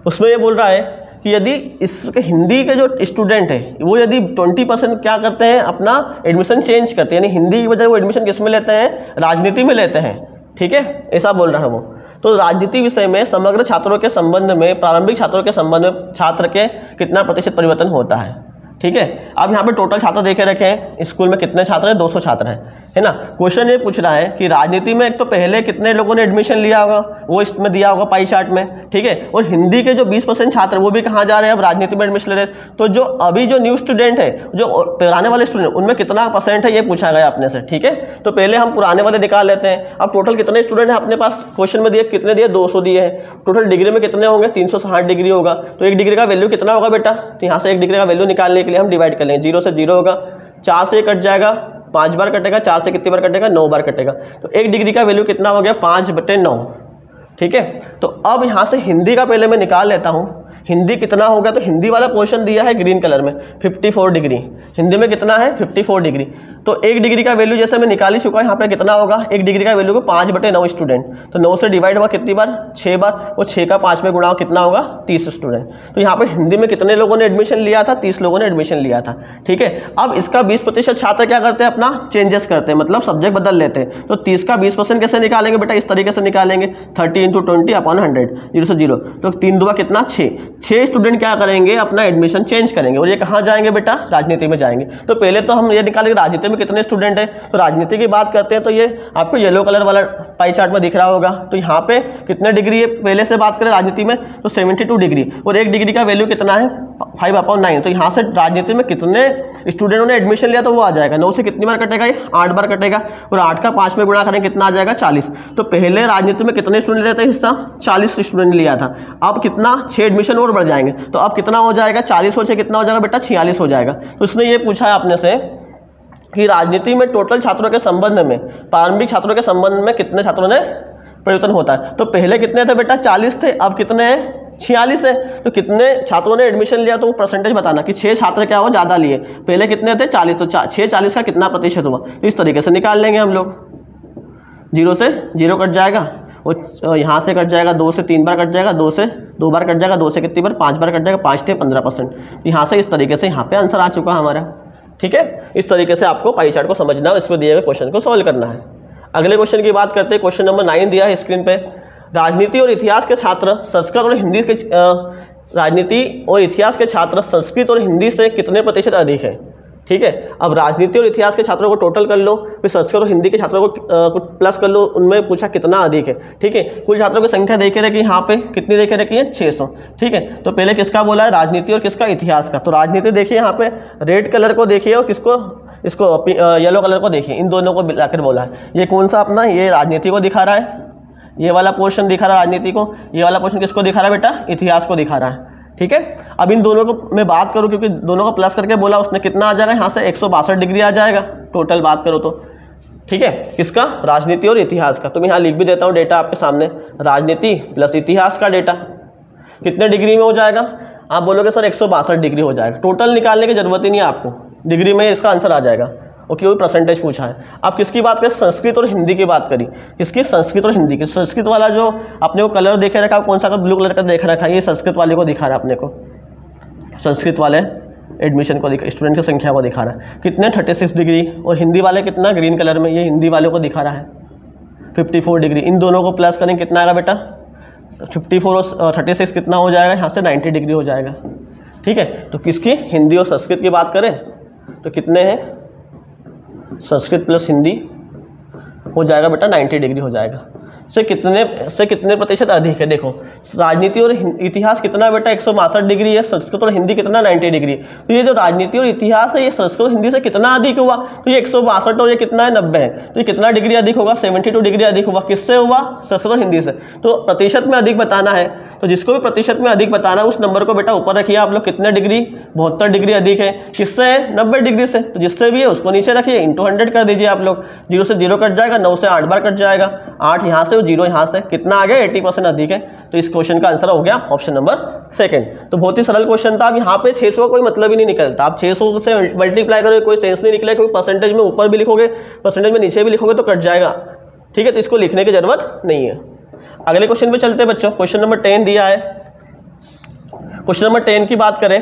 उसमें ये बोल रहा है कि यदि इसके हिंदी के जो स्टूडेंट है वो यदि 20% क्या करते हैं, अपना एडमिशन चेंज करते हैं, यानी हिंदी की बजाय वो एडमिशन किस में लेते हैं, राजनीति में लेते हैं। ठीक है, ऐसा बोल रहा है वो। तो राजनीति विषय में समग्र छात्रों के संबंध में, प्रारंभिक छात्रों के संबंध में छात्र के कितना प्रतिशत परिवर्तन होता है। ठीक है, अब यहाँ पे टोटल छात्र देखे रखे हैं, स्कूल में कितने छात्र हैं, 200 छात्र हैं, है ना। क्वेश्चन ये पूछ रहा है कि राजनीति में एक तो पहले कितने लोगों ने एडमिशन लिया होगा, वो इसमें दिया होगा पाई चार्ट में। ठीक है, और हिंदी के जो 20% छात्र वो भी कहाँ जा रहे हैं, अब राजनीति में एडमिशन ले रहे हैं। तो जो अभी जो न्यू स्टूडेंट है, जो पुराने वाले स्टूडेंट, उनमें कितना % है ये पूछा गया अपने से। ठीक है, तो पहले हम पुराने वाले निकाल लेते हैं। अब टोटल कितने स्टूडेंट हैं अपने पास, क्वेश्चन में दिए कितने दिए, 200 दिए हैं। टोटल डिग्री में कितने होंगे, 360 डिग्री होगा। तो एक डिग्री का वैल्यू कितना होगा बेटा, तो यहाँ से एक डिग्री का वैल्यू निकालने के लिए हम डिवाइड कर लेंगे। 0 से 0 होगा, 4 से कट जाएगा, 5 बार कटेगा, 4 से कितनी बार कटेगा, 9 बार कटेगा। तो एक डिग्री का वैल्यू कितना हो गया, 5/9। ठीक है, तो अब यहाँ से हिंदी का पहले मैं निकाल लेता हूँ, हिंदी कितना होगा। तो हिंदी वाला पोर्शन दिया है ग्रीन कलर में 54 डिग्री, हिंदी में कितना है 54 डिग्री। तो एक डिग्री का वैल्यू जैसे मैं निकाल ही चुका, यहाँ पे कितना होगा, एक डिग्री का वैल्यू को 5/9 स्टूडेंट। तो 9 से डिवाइड हुआ कितनी बार, 6 बार, और 6 का 5 में गुणा कितना होगा, 30 स्टूडेंट। तो यहाँ पे हिंदी में कितने लोगों ने एडमिशन लिया था, 30 लोगों ने एडमिशन लिया था। ठीक है, अब इसका 20% छात्र क्या करते हैं, अपना चेंजेस करते हैं, मतलब सब्जेक्ट बदल लेते हैं। तो 30 का 20% कैसे निकालेंगे बेटा, इस तरीके से निकालेंगे, 30 × 20/100, 0 से 0। तो 3 2 कितना, 6 स्टूडेंट क्या करेंगे, अपना एडमिशन चेंज करेंगे, और ये कहाँ जाएंगे बेटा, राजनीति में जाएंगे। तो पहले तो हम ये निकालेंगे राजनीति में कितने स्टूडेंट है। तो राजनीति की बात करते हैं, तो ये आपको येलो कलर वाला पाई चार्ट में दिख रहा होगा। तो यहाँ पे कितने डिग्री है, पहले से बात करें राजनीति में तो 72 डिग्री, और एक डिग्री का वैल्यू कितना है, 5/9। तो यहाँ से राजनीति में कितने स्टूडेंटों ने एडमिशन लिया, तो वो आ जाएगा। 9 से कितनी बार कटेगा, ये 8 बार कटेगा, और 8 का 5 में गुणा करेंगे कितना आ जाएगा, 40। तो पहले राजनीति में कितने स्टूडेंट लेते हैं हिस्सा, 40 स्टूडेंट लिया था। अब कितना, 6 एडमिशन और बढ़ जाएंगे, तो अब कितना हो जाएगा, 40 से कितना हो जाएगा बेटा, 46 हो जाएगा। तो इसने ये पूछा है अपने से कि राजनीति में टोटल छात्रों के संबंध में, प्रारंभिक छात्रों के संबंध में कितने छात्रों ने परिवर्तन होता है। तो पहले कितने थे बेटा, 40 थे, अब कितने हैं, 46 है। तो कितने छात्रों ने एडमिशन लिया, तो वो परसेंटेज बताना कि 6 छात्र क्या हो, ज़्यादा लिए, पहले कितने थे, 40, तो 6 40 का कितना प्रतिशत हुआ। तो इस तरीके से निकाल लेंगे हम लोग। 0 से 0 कट जाएगा, और यहाँ से कट जाएगा, 2 से 3 बार कट जाएगा, 2 से 2 बार कट जाएगा, 2 से कितनी बार, 5 बार कट जाएगा, 5 थे 15%। यहाँ से इस तरीके से यहाँ पे आंसर आ चुका हमारा। ठीक है, इस तरीके से आपको पाई चार्ट को समझना और इसमें दिए गए क्वेश्चन को सॉल्व करना है। अगले क्वेश्चन की बात करते हैं, क्वेश्चन नंबर 9 दिया है स्क्रीन पे। राजनीति और इतिहास के छात्र संस्कृत और हिंदी के राजनीति और इतिहास के छात्र संस्कृत और हिंदी से कितने प्रतिशत अधिक है। ठीक है, अब राजनीति और इतिहास के छात्रों को टोटल कर लो, फिर संस्कृत और हिंदी के छात्रों को प्लस कर लो, उनमें पूछा कितना अधिक है। ठीक है, कुल छात्रों की संख्या देखे रखी यहाँ पे कितनी देखे रखी है, 600। ठीक है, तो पहले किसका बोला है, राजनीति और किसका, इतिहास का। तो राजनीति देखिए यहाँ पे रेड कलर को देखिए, और किसको, इसको येलो कलर को देखिए, इन दोनों को मिलाकर बोला है। ये कौन सा अपना, ये राजनीति को दिखा रहा है, ये वाला पोर्शन दिखा रहा है राजनीति को, ये वाला पोर्शन किसको दिखा रहा है बेटा, इतिहास को दिखा रहा है। ठीक है, अब इन दोनों को मैं बात करूं, क्योंकि दोनों को प्लस करके बोला, उसने कितना आ जाएगा, यहाँ से 162 डिग्री आ जाएगा टोटल बात करो तो। ठीक है, किसका, राजनीति और इतिहास का। तो मैं यहाँ लिख भी देता हूँ डेटा आपके सामने, राजनीति प्लस इतिहास का डेटा कितने डिग्री में हो जाएगा, आप बोलोगे सर 162 डिग्री हो जाएगा। टोटल निकालने की जरूरत ही नहीं है आपको, डिग्री में इसका आंसर आ जाएगा। ओके, वही परसेंटेज पूछा है। अब किसकी बात करें, संस्कृत और हिंदी की बात करी, किसकी, संस्कृत और हिंदी की। संस्कृत वाला जो आपने वो कलर देखे रखा, कौन सा, ब्लू कलर का देख रखा है, ये संस्कृत वाले को दिखा रहा है अपने को, संस्कृत वाले एडमिशन को स्टूडेंट की संख्या को दिखा रहा है कितने, 36 डिग्री। और हिंदी वाले कितना, ग्रीन कलर में, ये हिंदी वाले को दिखा रहा है 54 डिग्री। इन दोनों को प्लस करें कितना आएगा बेटा, 54 और 36 कितना हो जाएगा, यहाँ से 90 डिग्री हो जाएगा। ठीक है, तो किसकी, हिंदी और संस्कृत की बात करें तो कितने हैं, संस्कृत प्लस हिंदी हो जाएगा बेटा 90 डिग्री हो जाएगा। से कितने प्रतिशत अधिक है, देखो राजनीति और इतिहास कितना बेटा 162 डिग्री है, संस्कृत और हिंदी कितना 90 डिग्री। तो ये जो राजनीति और इतिहास है ये संस्कृत और हिंदी से कितना अधिक हुआ, तो ये 162 और ये कितना है 90 है, तो ये कितना डिग्री अधिक होगा, 72 डिग्री अधिक हुआ। किससे हुआ, संस्कृत और हिंदी से। तो प्रतिशत में अधिक बताना है, तो जिसको भी प्रतिशत में अधिक बताना है उस नंबर को बेटा ऊपर रखिए आप लोग, कितने डिग्री, 72 डिग्री अधिक है। किससे है, 90 डिग्री से। तो जिससे भी है उसको नीचे रखिए, × 100 कर दीजिए आप लोग, 0 से 0 कट जाएगा, 9 से 8 बार कट जाएगा, 8 यहाँ से और 0 यहाँ से, कितना आ गया 80% अधिक है। तो इस क्वेश्चन का आंसर हो गया ऑप्शन नंबर सेकंड। तो बहुत ही सरल क्वेश्चन था। अब यहाँ पे 600 का कोई मतलब ही नहीं निकलता, आप 600 से मल्टीप्लाई करोगे कोई सेंस नहीं निकलेगा, क्योंकि परसेंटेज में ऊपर भी लिखोगे परसेंटेज में नीचे भी लिखोगे तो कट जाएगा, ठीक है। तो इसको लिखने की जरूरत नहीं है। अगले क्वेश्चन पे चलते हैं बच्चों। क्वेश्चन नंबर 10 दिया है। क्वेश्चन नंबर 10 की बात करें,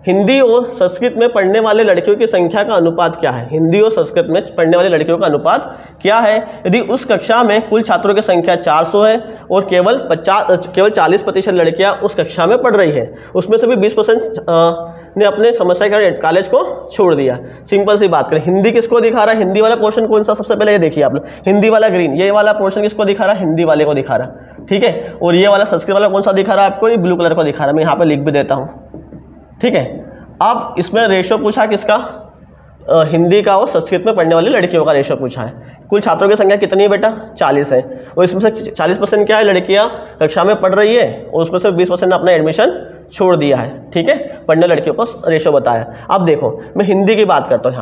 हिंदी और संस्कृत में पढ़ने वाले लड़कियों की संख्या का अनुपात क्या है। हिंदी और संस्कृत में पढ़ने वाले लड़कियों का अनुपात क्या है। यदि उस कक्षा में कुल छात्रों की संख्या 400 है और केवल 40% लड़कियां उस कक्षा में पढ़ रही है, उसमें से भी 20% ने अपने समस्या के कॉलेज को छोड़ दिया। सिंपल सी बात करें, हिंदी किसको दिखा रहा है, हिंदी वाला पोर्शन कौन सा, सबसे पहले ये देखिए आप लोग, हिंदी वाला ग्रीन, ये वाला पोर्शन किसको दिखा रहा है, हिंदी वाले को दिखा रहा, ठीक है। और ये वाला संस्कृत वाला कौन सा दिखा रहा है आपको, ये ब्लू कलर को दिखा रहा है, मैं यहाँ पे लिख भी देता हूँ, ठीक है। अब इसमें रेशो पूछा किसका, हिंदी का और संस्कृत में पढ़ने वाली लड़कियों का रेशो पूछा है। कुल छात्रों की संख्या कितनी है बेटा, 40 है, और इसमें से 40% क्या है, लड़कियां कक्षा में पढ़ रही है, और उसमें से 20% ने अपना एडमिशन छोड़ दिया है, ठीक है। पढ़ने लड़कियों को रेशो बताया। अब देखो मैं हिंदी की बात करता हूँ,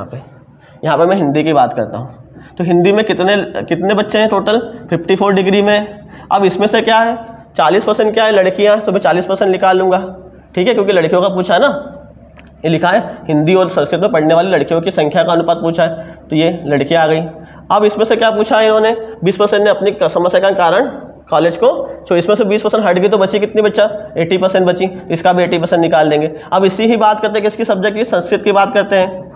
यहाँ पे मैं हिंदी की बात करता हूँ। तो हिंदी में कितने बच्चे हैं टोटल, 54 डिग्री में। अब इसमें से क्या है, 40% क्या है लड़कियाँ, तो मैं 40% निकाल लूँगा, ठीक है, क्योंकि लड़कियों का पूछा है ना, ये लिखा है हिंदी और संस्कृत में पढ़ने वाली लड़कियों की संख्या का अनुपात पूछा है, तो ये लड़कियां आ गई। अब इसमें से क्या पूछा है इन्होंने, 20% ने अपनी समस्या का कारण कॉलेज को, तो इसमें से 20% हट गई तो बची कितनी, बच्चा 80% बची, इसका भी 80% निकाल देंगे। अब इसी ही बात करते हैं किसकी, सब्जेक्ट की, संस्कृत की बात करते हैं।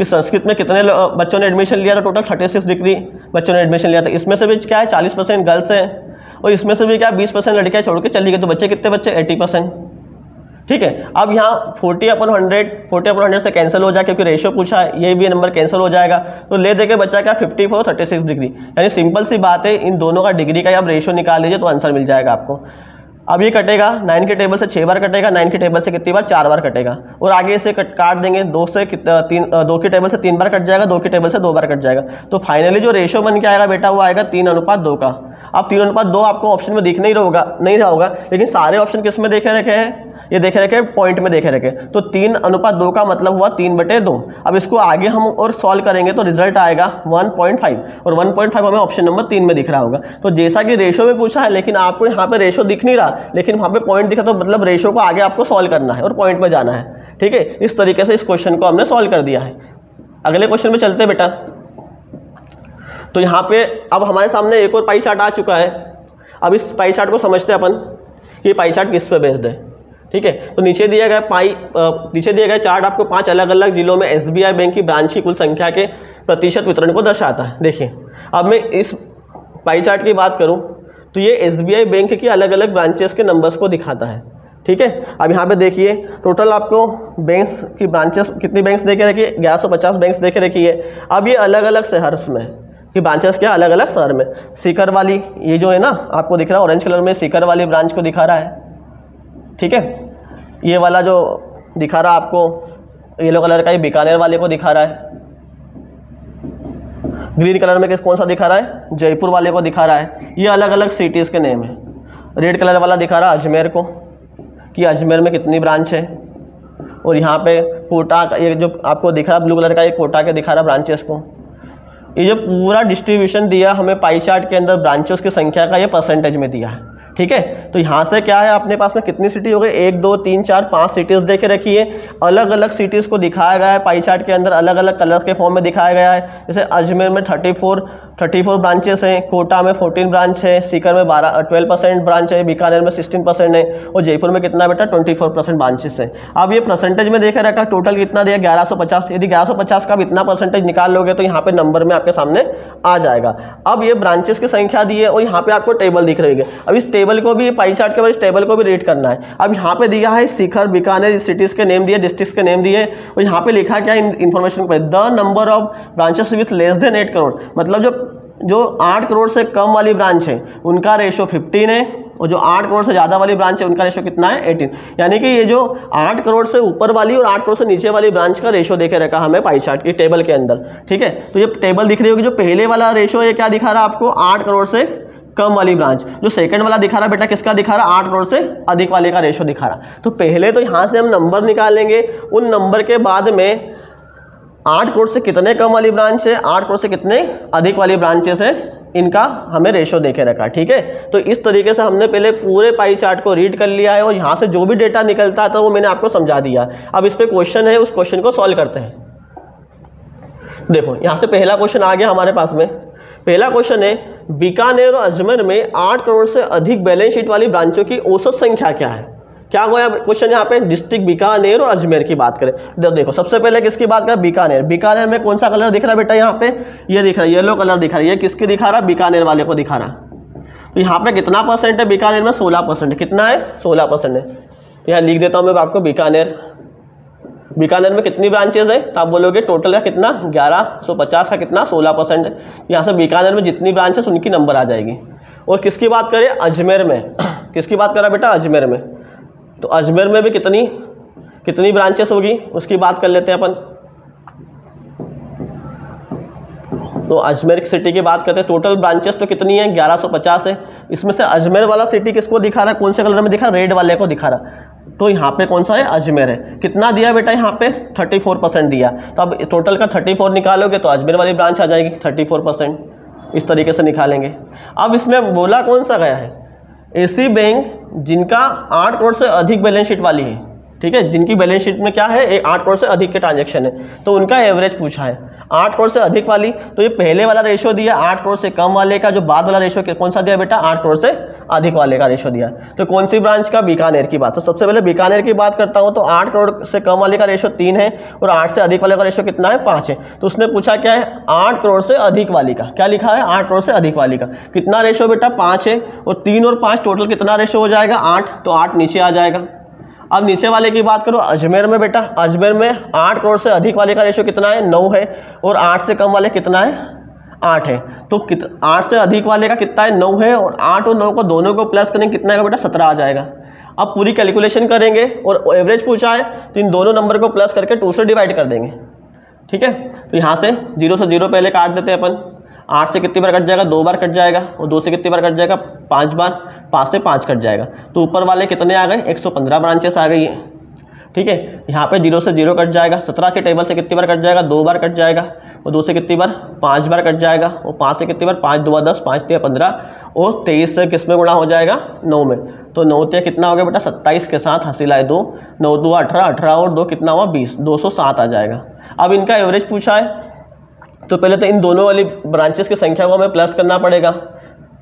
इस संस्कृत में कितने बच्चों ने एडमिशन लिया था, टोटल 36 डिग्री बच्चों ने एडमिशन लिया था। इसमें से भी क्या है 40% गर्ल्स है, और इसमें से भी क्या 20% लड़कियाँ छोड़ के चली गई, तो बच्चे कितने बच्चे 80%, ठीक है। अब यहाँ 40/100 से कैंसिल हो जाए, क्योंकि रेशो पूछा है, ये भी नंबर कैंसिल हो जाएगा, तो ले देके बचा क्या 54 36 डिग्री, यानी सिंपल सी बात है, इन दोनों का डिग्री का आप रेशो निकाल लीजिए तो आंसर मिल जाएगा आपको। अब ये कटेगा 9 के टेबल से 6 बार कटेगा, 9 के टेबल से कितनी बार, 4 बार कटेगा, और आगे से काट देंगे 2 के टेबल से 3 बार कट जाएगा, 2 के टेबल से 2 बार कट जाएगा। तो फाइनली जो रेशो बन के आएगा बेटा वो आएगा 3:2 का। अब 3:2 आपको ऑप्शन में दिख नहीं रहा होगा, लेकिन सारे ऑप्शन किस में देखे रखे हैं, ये देखे रखे पॉइंट में देखे रखे, तो 3:2 का मतलब हुआ 3/2। अब इसको आगे हम और सॉल्व करेंगे तो रिजल्ट आएगा 1.5, और 1.5 हमें ऑप्शन नंबर 3 में दिख रहा होगा। तो जैसा कि रेशो में पूछा है, लेकिन आपको यहाँ पे रेशो दिख नहीं रहा, लेकिन वहाँ पे पॉइंट दिखा, तो मतलब रेशो को आगे आपको सॉल्व करना है और पॉइंट में जाना है, ठीक है। इस तरीके से इस क्वेश्चन को हमने सॉल्व कर दिया है। अगले क्वेश्चन में चलते बेटा। तो यहाँ पे अब हमारे सामने एक और पाई चार्ट आ चुका है। अब इस पाई चार्ट को समझते हैं अपन कि पाई चार्ट किस पे बेस्ड है, ठीक है। तो नीचे दिया गया चार्ट आपको 5 अलग अलग जिलों में SBI बैंक की ब्रांच की कुल संख्या के प्रतिशत वितरण को दर्शाता है। देखिए अब मैं इस पाई चार्ट की बात करूं तो ये SBI बैंक की अलग अलग ब्रांचेस के नंबर्स को दिखाता है, ठीक है। अब यहाँ पे देखिए टोटल आपको बैंक्स की ब्रांचेस कितनी बैंक्स देखे रखी है, 1150 बैंक्स देखे रखी है। अब ये अलग अलग शहर में कि ब्रांचेस क्या अलग अलग शहर में, सीकर वाली ये जो है ना आपको दिख रहा है ऑरेंज कलर में, सीकर वाली ब्रांच को दिखा रहा है, ठीक है। ये वाला जो दिखा रहा है आपको येलो कलर का, ये बीकानेर वाले को दिखा रहा है। ग्रीन कलर में कौन सा दिखा रहा है, जयपुर वाले को दिखा रहा है। ये अलग अलग सिटीज़ के नेम है। रेड कलर वाला दिखा रहा है अजमेर को, कि अजमेर में कितनी ब्रांच है। और यहाँ पे कोटा का ये जो आपको दिख रहा है ब्लू कलर का, ये कोटा के दिखा रहा है ब्रांचेस को। ये जो पूरा डिस्ट्रीब्यूशन दिया हमें पाई चार्ट के अंदर ब्रांचेस की संख्या का, ये परसेंटेज में दिया है, ठीक है। तो यहाँ से क्या है अपने पास में कितनी सिटी हो गई, 1 2 3 4 5 सिटीज़ देखे रखी है। अलग अलग सिटीज़ को दिखाया गया है पाई चार्ट के अंदर, अलग अलग कलर्स के फॉर्म में दिखाया गया है। जैसे अजमेर में 34 ब्रांचेस हैं, कोटा में 14 ब्रांच है, सीकर में 12% ब्रांच है, बीकानेर में 16% है, और जयपुर में कितना बेटा 24% ब्रांचेस है। अब ये परसेंटेज में देखे रखा टोटल कितना दिया 1150। यदि 1150 का इतना परसेंटेज निकाल लोगे तो यहाँ पे नंबर में आपके सामने आ जाएगा। अब ये ब्रांचेस की संख्या दी है और यहाँ पे आपको टेबल दिख रही है। अब इस टेबल को भी पाई चार्ट के बाद इस टेबल को भी रीड करना है। अब यहाँ पे दिया है सीकर, बीकानेर, सिटीज़ के नेम दिए, डिस्ट्रिक्ट्स के नेम दिए, और यहाँ पे लिखा क्या इन्फॉर्मेशन पे, the number of branches with less than 8 crore, मतलब जो 8 करोड़ से कम वाली ब्रांच है उनका रेशो 15 है, और जो 8 करोड़ से ज़्यादा वाली ब्रांच है उनका रेशो कितना है 18। यानी कि ये जो 8 करोड़ से ऊपर वाली और 8 करोड़ से नीचे वाली ब्रांच का रेशो देखे रखा हमें पाई चार्ट की टेबल के अंदर, ठीक है। तो ये टेबल दिख रही होगी, जो पहले वाला रेशो ये क्या दिखा रहा है आपको 8 करोड़ से कम वाली ब्रांच, जो सेकंड वाला दिखा रहा है बेटा किसका दिखा रहा है 8 करोड़ से अधिक वाले का रेशो दिखा रहा। तो पहले तो यहाँ से हम नंबर निकालेंगे, उन नंबर के बाद में 8 करोड़ से कितने कम वाली ब्रांच है, 8 करोड़ से कितने अधिक वाली ब्रांचेस है, इनका हमें रेशो देके रखा, ठीक है। तो इस तरीके से हमने पहले पूरे पाई चार्ट को रीड कर लिया है और यहाँ से जो भी डेटा निकलता था वो मैंने आपको समझा दिया। अब इस पे क्वेश्चन है, उस क्वेश्चन को सॉल्व करते हैं। देखो यहाँ से पहला क्वेश्चन आ गया हमारे पास में। पहला क्वेश्चन है, बीकानेर और अजमेर में 8 करोड़ से अधिक बैलेंस शीट वाली ब्रांचों की औसत संख्या क्या है। क्या हुआ क्वेश्चन यहाँ पे, डिस्ट्रिक्ट बीकानेर और अजमेर की बात करें। देखो सबसे पहले किसकी बात करें, बीकानेर। बीकानेर में कौन सा कलर दिख रहा है बेटा, यहाँ पे ये दिख रहा है, येलो कलर दिख रहा है। ये किसकी दिखा रहा है, बीकानेर वाले को दिखा रहा। तो यहाँ पे कितना परसेंट है, बीकानेर में 16% है। कितना है, 16% है। यहाँ लिख देता हूँ मैं आपको बीकानेर। बीकानेर में कितनी ब्रांचेज है, तो आप बोलोगे टोटल का कितना, 1150 का कितना 16%। यहाँ से बीकानेर में जितनी ब्रांचेस उनकी नंबर आ जाएगी। और किसकी बात करें, अजमेर में। किसकी बात करा बेटा, अजमेर में। तो अजमेर में भी कितनी ब्रांचेस होगी उसकी बात कर लेते हैं अपन। तो अजमेर सिटी की बात करते हैं, टोटल ब्रांचेस तो कितनी है, 1150 है। इसमें से अजमेर वाला सिटी किसको दिखा रहा है, कौन से कलर में दिखा रहा है, रेड वाले को दिखा रहा। तो यहाँ पे कौन सा है, अजमेर है। कितना दिया बेटा, यहाँ पे 34% दिया। तो अब टोटल का 34 निकालोगे तो अजमेर वाली ब्रांच आ जाएगी 34%। इस तरीके से निकालेंगे। अब इसमें बोला कौन सा गया है, ऐसी बैंक जिनका 8 करोड़ से अधिक बैलेंस शीट वाली है, ठीक है, जिनकी बैलेंस शीट में क्या है, 8 करोड़ से अधिक के ट्रांजैक्शन है। तो उनका एवरेज पूछा है 8 करोड़ से अधिक वाली। तो ये पहले वाला रेशो दिया 8 करोड़ से कम वाले का, जो बाद वाला रेशो कौन सा दिया बेटा, 8 करोड़ से अधिक वाले का रेशो दिया। तो कौन सी ब्रांच का, बीकानेर की बात। तो सबसे पहले बीकानेर की बात करता हूँ। तो 8 करोड़ से कम वाले का रेशो 3 है और 8 से अधिक वाले का रेशो कितना है, 5 है। तो उसने पूछा क्या है, 8 करोड़ से अधिक वाली का। क्या लिखा है, 8 करोड़ से अधिक वाली का। कितना रेशो बेटा, 5 है। और 3 और 5 टोटल कितना रेशो हो जाएगा, 8। तो 8 नीचे आ जाएगा। अब नीचे वाले की बात करो, अजमेर में बेटा, अजमेर में 8 करोड़ से अधिक वाले का रेशो कितना है, 9 है। और 8 से कम वाले कितना है, 8 है। तो 8 से अधिक वाले का कितना है, 9 है। और 8 और 9 को दोनों को प्लस करेंगे कितना है बेटा, 17 आ जाएगा। अब पूरी कैलकुलेशन करेंगे और एवरेज पूछा है तो इन दोनों नंबर को प्लस करके 2 से डिवाइड कर देंगे, ठीक है। तो यहाँ से 0 से 0 पहले काट देते हैं अपन। 8 से कितनी बार कट जाएगा, 2 बार कट जाएगा। और 2 से कितनी बार कट जाएगा, 5 बार। 5 से 5 कट जाएगा। तो ऊपर वाले कितने आ गए, 115 ब्रांचेस आ गई है, ठीक है। यहाँ पे 0 से 0 कट जाएगा। 17 के टेबल से कितनी बार कट जाएगा, 2 बार कट जाएगा। और 2 से कितनी बार, 5 बार कट जाएगा। और 5 से कितनी बार, 5 2 10, 5 3 15। और 23 से किस में गुणा हो जाएगा, 9 में। तो 9 3 कितना हो गया बेटा, 27 के साथ हासिल आए 2, 9 2 18, 18 और 2 कितना हुआ, 20, 207 आ जाएगा। अब इनका एवरेज पूछा है तो पहले तो इन दोनों वाली ब्रांचेस की संख्या को हमें प्लस करना पड़ेगा।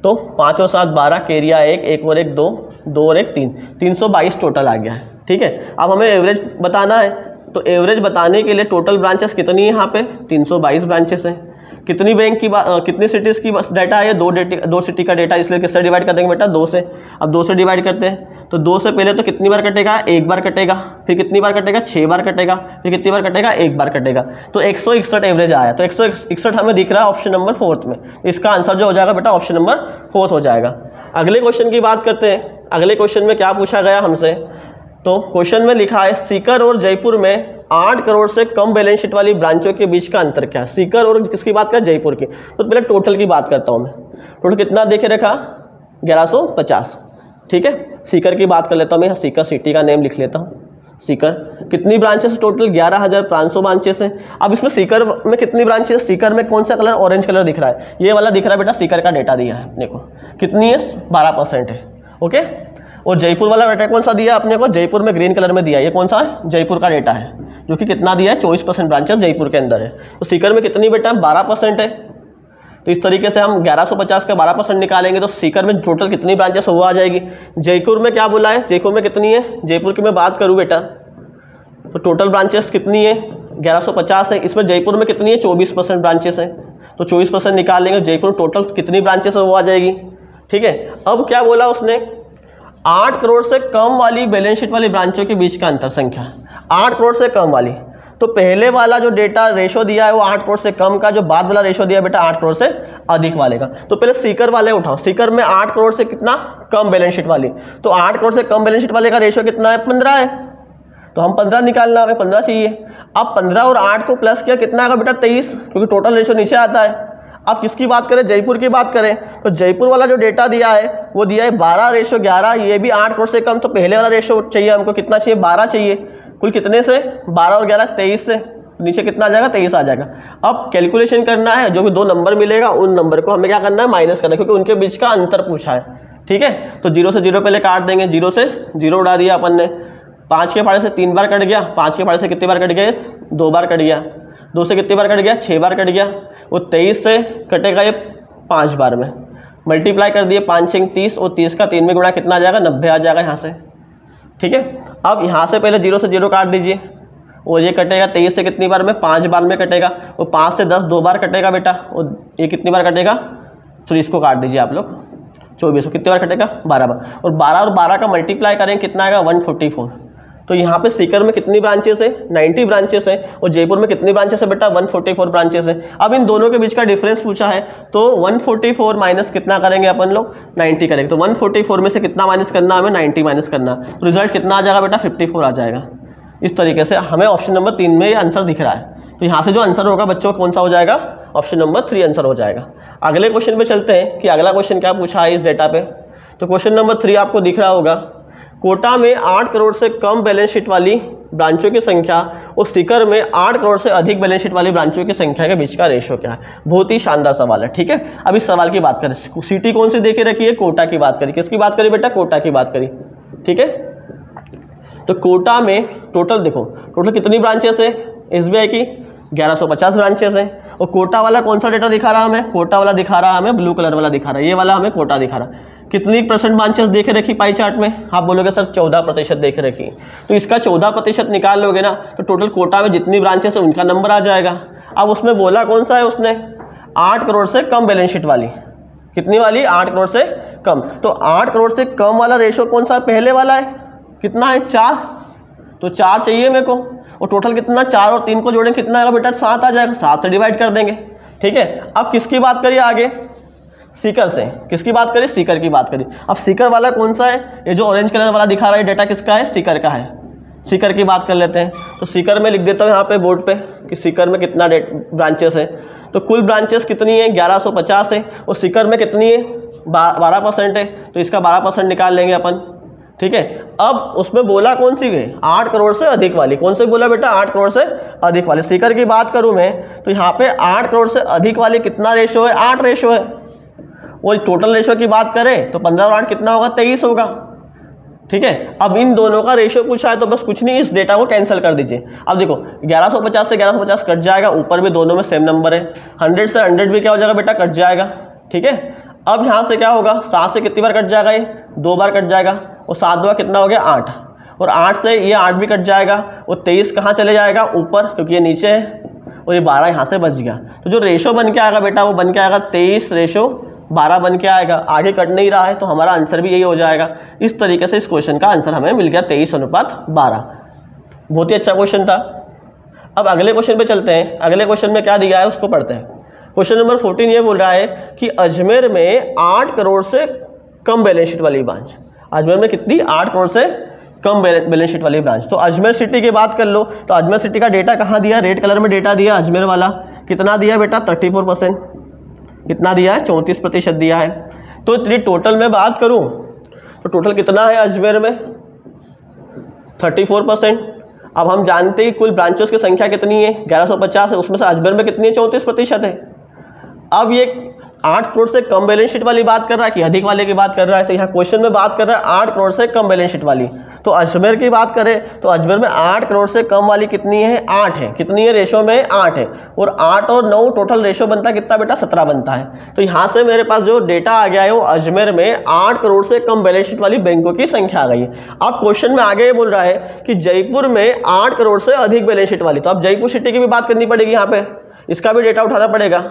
तो 5 और 7 12, केरिया 1, 1 और 1 2, 2 और 1 3, 322 टोटल आ गया है, ठीक है। अब हमें एवरेज बताना है। तो एवरेज बताने के लिए टोटल ब्रांचेस कितनी है, यहाँ पे 322 ब्रांचेस हैं। कितनी बैंक की कितनी सिटीज़ की डाटा है, 2 सिटी का डेटा, इसलिए किससे डिवाइड कर देंगे बेटा, 2 से। अब 2 से डिवाइड करते हैं तो 2 से पहले तो कितनी बार कटेगा, 1 बार कटेगा। फिर कितनी बार कटेगा, 6 बार कटेगा। फिर कितनी बार कटेगा, 1 बार कटेगा। तो 161 एवरेज आया। तो 161 हमें दिख रहा है ऑप्शन नंबर 4 में। इसका आंसर जो हो जाएगा बेटा, ऑप्शन नंबर 4 हो जाएगा। अगले क्वेश्चन की बात करते हैं। अगले क्वेश्चन में क्या पूछा गया हमसे, तो क्वेश्चन में लिखा है सीकर और जयपुर में 8 करोड़ से कम बैलेंस शीट वाली ब्रांचों के बीच का अंतर क्या है। सीकर और किसकी बात करें, जयपुर की। तो पहले टोटल की बात करता हूँ मैं। टोटल कितना देखे रखा, 1150, ठीक है। सीकर की बात कर लेता हूँ मैं, सीकर सिटी का नेम लिख लेता हूँ। सीकर कितनी ब्रांचेस, टोटल 11,500 ब्रांचेस हैं। अब इसमें सीकर में कितनी ब्रांचेस, सीकर में कौन सा कलर, ऑरेंज कलर दिख रहा है, ये वाला दिख रहा है बेटा, सीकर का डेटा दिया है अपने को। कितनी है, 12% है, ओके। और जयपुर वाला डेटा कौन सा दिया अपने को, जयपुर में ग्रीन कलर में दिया। ये कौन सा है, जयपुर का डेटा है, जो कि कितना दिया है, 24% ब्रांचेस जयपुर के अंदर है। तो सीकर में कितनी बेटा, 12% है। तो इस तरीके से हम 1150 का 12% निकालेंगे तो सीकर में टोटल कितनी ब्रांचेस हुआ आ जाएगी। जयपुर में क्या बोला है, जयपुर में कितनी है, जयपुर की मैं बात करूँ बेटा तो टोटल ब्रांचेस कितनी है, 1150 है। इसमें जयपुर में कितनी है, 24% ब्रांचेस है। तो 24% निकाल लेंगे, जयपुर टोटल कितनी ब्रांचेस है वो आ जाएगी, ठीक है। अब क्या बोला उसने, 8 करोड़ से कम वाली बैलेंस शीट वाली ब्रांचों के बीच का अंतर संख्या, 8 करोड़ से कम वाली। तो पहले वाला जो डेटा रेशो दिया है वो 8 करोड़ से कम का, जो बाद वाला रेशो दिया है बेटा 8 करोड़ से अधिक वाले का। तो पहले सीकर वाले उठाओ। सीकर में 8 करोड़ से कितना कम बैलेंस शीट वाली, तो 8 करोड़ से कम बैलेंस शीट वाले का रेशो कितना है, 15 है। तो हम 15 निकालना, हमें 15 चाहिए। अब 15 और 8 को प्लस किया, कितना आएगा बेटा, 23, क्योंकि टोटल रेशो नीचे आता है। अब किसकी बात करें, जयपुर की बात करें तो जयपुर वाला जो डेटा दिया है वो दिया है 12:11। ये भी 8 करोड़ से कम। तो पहले वाला रेशो चाहिए हमको, कितना चाहिए, 12 चाहिए। कुल कितने से, 12 और 11 23 से। तो नीचे कितना आ जाएगा 23 आ जाएगा। अब कैलकुलेशन करना है, जो भी 2 नंबर मिलेगा उन नंबर को हमें क्या करना है, माइनस करना है, क्योंकि उनके बीच का अंतर पूछा है। ठीक है, तो 0 से 0 पहले काट देंगे, 0 से 0 उड़ा दिया अपन ने, 5 के पारे से 3 बार कट गया, 5 के पारे से कितनी बार कट गया, 2 बार कट गया, 2 से कितनी बार कट गया, 6 बार कट गया, वो 23 से कटेगा ये 5 बार में, मल्टीप्लाई कर दिए, 5 6 30 और 30 का 3 में गुणा कितना आ जाएगा, 90 आ जाएगा यहाँ से। ठीक है, अब यहाँ से पहले 0 से 0 काट दीजिए और ये कटेगा 23 से कितनी बार में, 5 बार में कटेगा, और 5 से 10 2 बार कटेगा बेटा, और ये कितनी बार कटेगा, तो इसको काट दीजिए आप लोग, 24 कितनी बार कटेगा, 12 बार, और 12 का मल्टीप्लाई करेंगे कितना आएगा, 144। तो यहाँ पे सीकर में कितनी ब्रांचेस है, 90 ब्रांचेस है, और जयपुर में कितनी ब्रांचेस है बेटा, 144 ब्रांचेस है। अब इन दोनों के बीच का डिफरेंस पूछा है, तो 144 माइनस कितना करेंगे अपन लोग, 90 करेंगे। तो 144 में से कितना माइनस करना, हमें 90 माइनस करना, तो रिजल्ट कितना आ जाएगा बेटा, 54 आ जाएगा। इस तरीके से हमें ऑप्शन नंबर 3 में ये आंसर दिख रहा है। तो यहाँ से जो आंसर होगा बच्चों कौन सा हो जाएगा, ऑप्शन नंबर 3 आंसर हो जाएगा। अगले क्वेश्चन पे चलते हैं कि अगला क्वेश्चन क्या पूछा है इस डेटा पे। तो क्वेश्चन नंबर 3 आपको दिख रहा होगा, कोटा में 8 करोड़ से कम बैलेंस शीट वाली ब्रांचों की संख्या और सीकर में 8 करोड़ से अधिक बैलेंस शीट वाली ब्रांचों की संख्या के बीच का रेशियो क्या है। बहुत ही शानदार सवाल है। ठीक है, अब इस सवाल की बात करें, सिटी कौन सी देखे रखी है, कोटा की बात करी, किसकी बात करी बेटा, कोटा की बात करी। ठीक है, तो कोटा में टोटल देखो, टोटल कितनी ब्रांचेस है, एसबीआई की 1150 ब्रांचेस हैं, और कोटा वाला कौन सा डेटा दिखा रहा हमें, कोटा वाला दिखा रहा हमें ब्लू कलर वाला दिखा रहा है, ये वाला हमें कोटा दिखा रहा है। कितनी % ब्रांचेस देखे रखी पाई चार्ट में, आप बोलोगे सर 14% देखे रखी, तो इसका 14% निकाल लोगे ना, तो टोटल कोटा में जितनी ब्रांचेस है उनका नंबर आ जाएगा। अब उसमें बोला कौन सा है, उसने 8 करोड़ से कम बैलेंस शीट वाली, कितनी वाली, 8 करोड़ से कम। तो 8 करोड़ से कम वाला रेशो कौन सा पहले वाला है, कितना है, 4, तो 4 चाहिए मेरे को, और टोटल कितना, 4 और 3 को जोड़ेंगे कितना आएगा बेटा, 7 आ जाएगा, 7 से डिवाइड कर देंगे। ठीक है, अब किसकी बात करिए आगे, सीकर से, किसकी बात करिए, सीकर की बात करिए। अब सीकर वाला कौन सा है, ये जो ऑरेंज कलर वाला दिखा रहा है डेटा किसका है, सीकर का है। सीकर की बात कर लेते हैं, तो सीकर में लिख देता हूँ यहाँ पे बोर्ड पे कि सीकर में कितना ब्रांचेस है। तो कुल ब्रांचेस कितनी है, 1150 है, और सीकर में कितनी है, 12% है, तो इसका 12% निकाल लेंगे अपन। ठीक है, अब उसमें बोला कौन सी है, 8 करोड़ से अधिक वाली, कौन से बोला बेटा, 8 करोड़ से अधिक वाली। सीकर की बात करूं मैं, तो यहाँ पे 8 करोड़ से अधिक वाली कितना रेशो है, 8 रेशो है, और टोटल रेशो की बात करें तो 15 और 8 कितना होगा, 23 होगा। ठीक है, अब इन दोनों का रेशो पूछा है, तो बस कुछ नहीं, इस डेटा को कैंसिल कर दीजिए। अब देखो 1150 से 1150 कट जाएगा, ऊपर भी दोनों में सेम नंबर है, 100 से 100 भी क्या हो जाएगा बेटा, कट जाएगा। ठीक है, अब यहाँ से क्या होगा, 7 से कितनी बार कट जाएगा, ये 2 बार कट जाएगा, और 7 2 कितना हो गया, 8, और 8 से ये 8 भी कट जाएगा, और 23 कहाँ चले जाएगा, ऊपर, क्योंकि ये नीचे है, और ये 12 यहाँ से बच गया। तो जो रेशो बन के आएगा बेटा, वो बन के आएगा 23 रेशो 12 बन के आएगा, आगे कट नहीं रहा है, तो हमारा आंसर भी यही हो जाएगा। इस तरीके से इस क्वेश्चन का आंसर हमें मिल गया 23:12। बहुत ही अच्छा क्वेश्चन था। अब अगले क्वेश्चन पे चलते हैं। अगले क्वेश्चन में क्या दिया है उसको पढ़ते हैं। क्वेश्चन नंबर 14 ये बोल रहा है कि अजमेर में 8 करोड़ से कम बैलेंस शीट वाली ब्रांच, अजमेर में कितनी, 8 करोड़ से कम बैलेंस शीट वाली ब्रांच। तो अजमेर सिटी की बात कर लो, तो अजमेर सिटी का डेटा कहाँ दिया, रेड कलर में डेटा दिया अजमेर वाला, कितना दिया बेटा, 34%, कितना दिया है, 34% दिया है। तो इतनी टोटल में बात करूं तो टोटल कितना है अजमेर में, 34%। अब हम जानते हैं कुल ब्रांचेस की संख्या कितनी है, 1150 है, उसमें से अजमेर में कितनी है, 34% है। अब ये 8 करोड़ से कम बैलेंस शीट वाली बात कर रहा है कि अधिक वाले की बात कर रहा है, तो यहाँ क्वेश्चन में बात कर रहा है 8 करोड़ से कम बैलेंस शीट वाली। तो अजमेर की बात करें तो अजमेर में 8 करोड़ से कम वाली कितनी है, 8 है, कितनी है, रेशो में 8 है, और 8 और 9 टोटल रेशो बनता है कितना बेटा, 17 बनता है। तो यहाँ से मेरे पास जो डेटा आ गया है वो अजमेर में 8 करोड़ से कम बैलेंस शीट वाली बैंकों की संख्या आ गई है। अब क्वेश्चन में आगे ये बोल रहा है कि जयपुर में 8 करोड़ से अधिक बैलेंस शीट वाली, तो अब जयपुर सिटी की भी बात करनी पड़ेगी, यहाँ पे इसका भी डेटा उठाना पड़ेगा।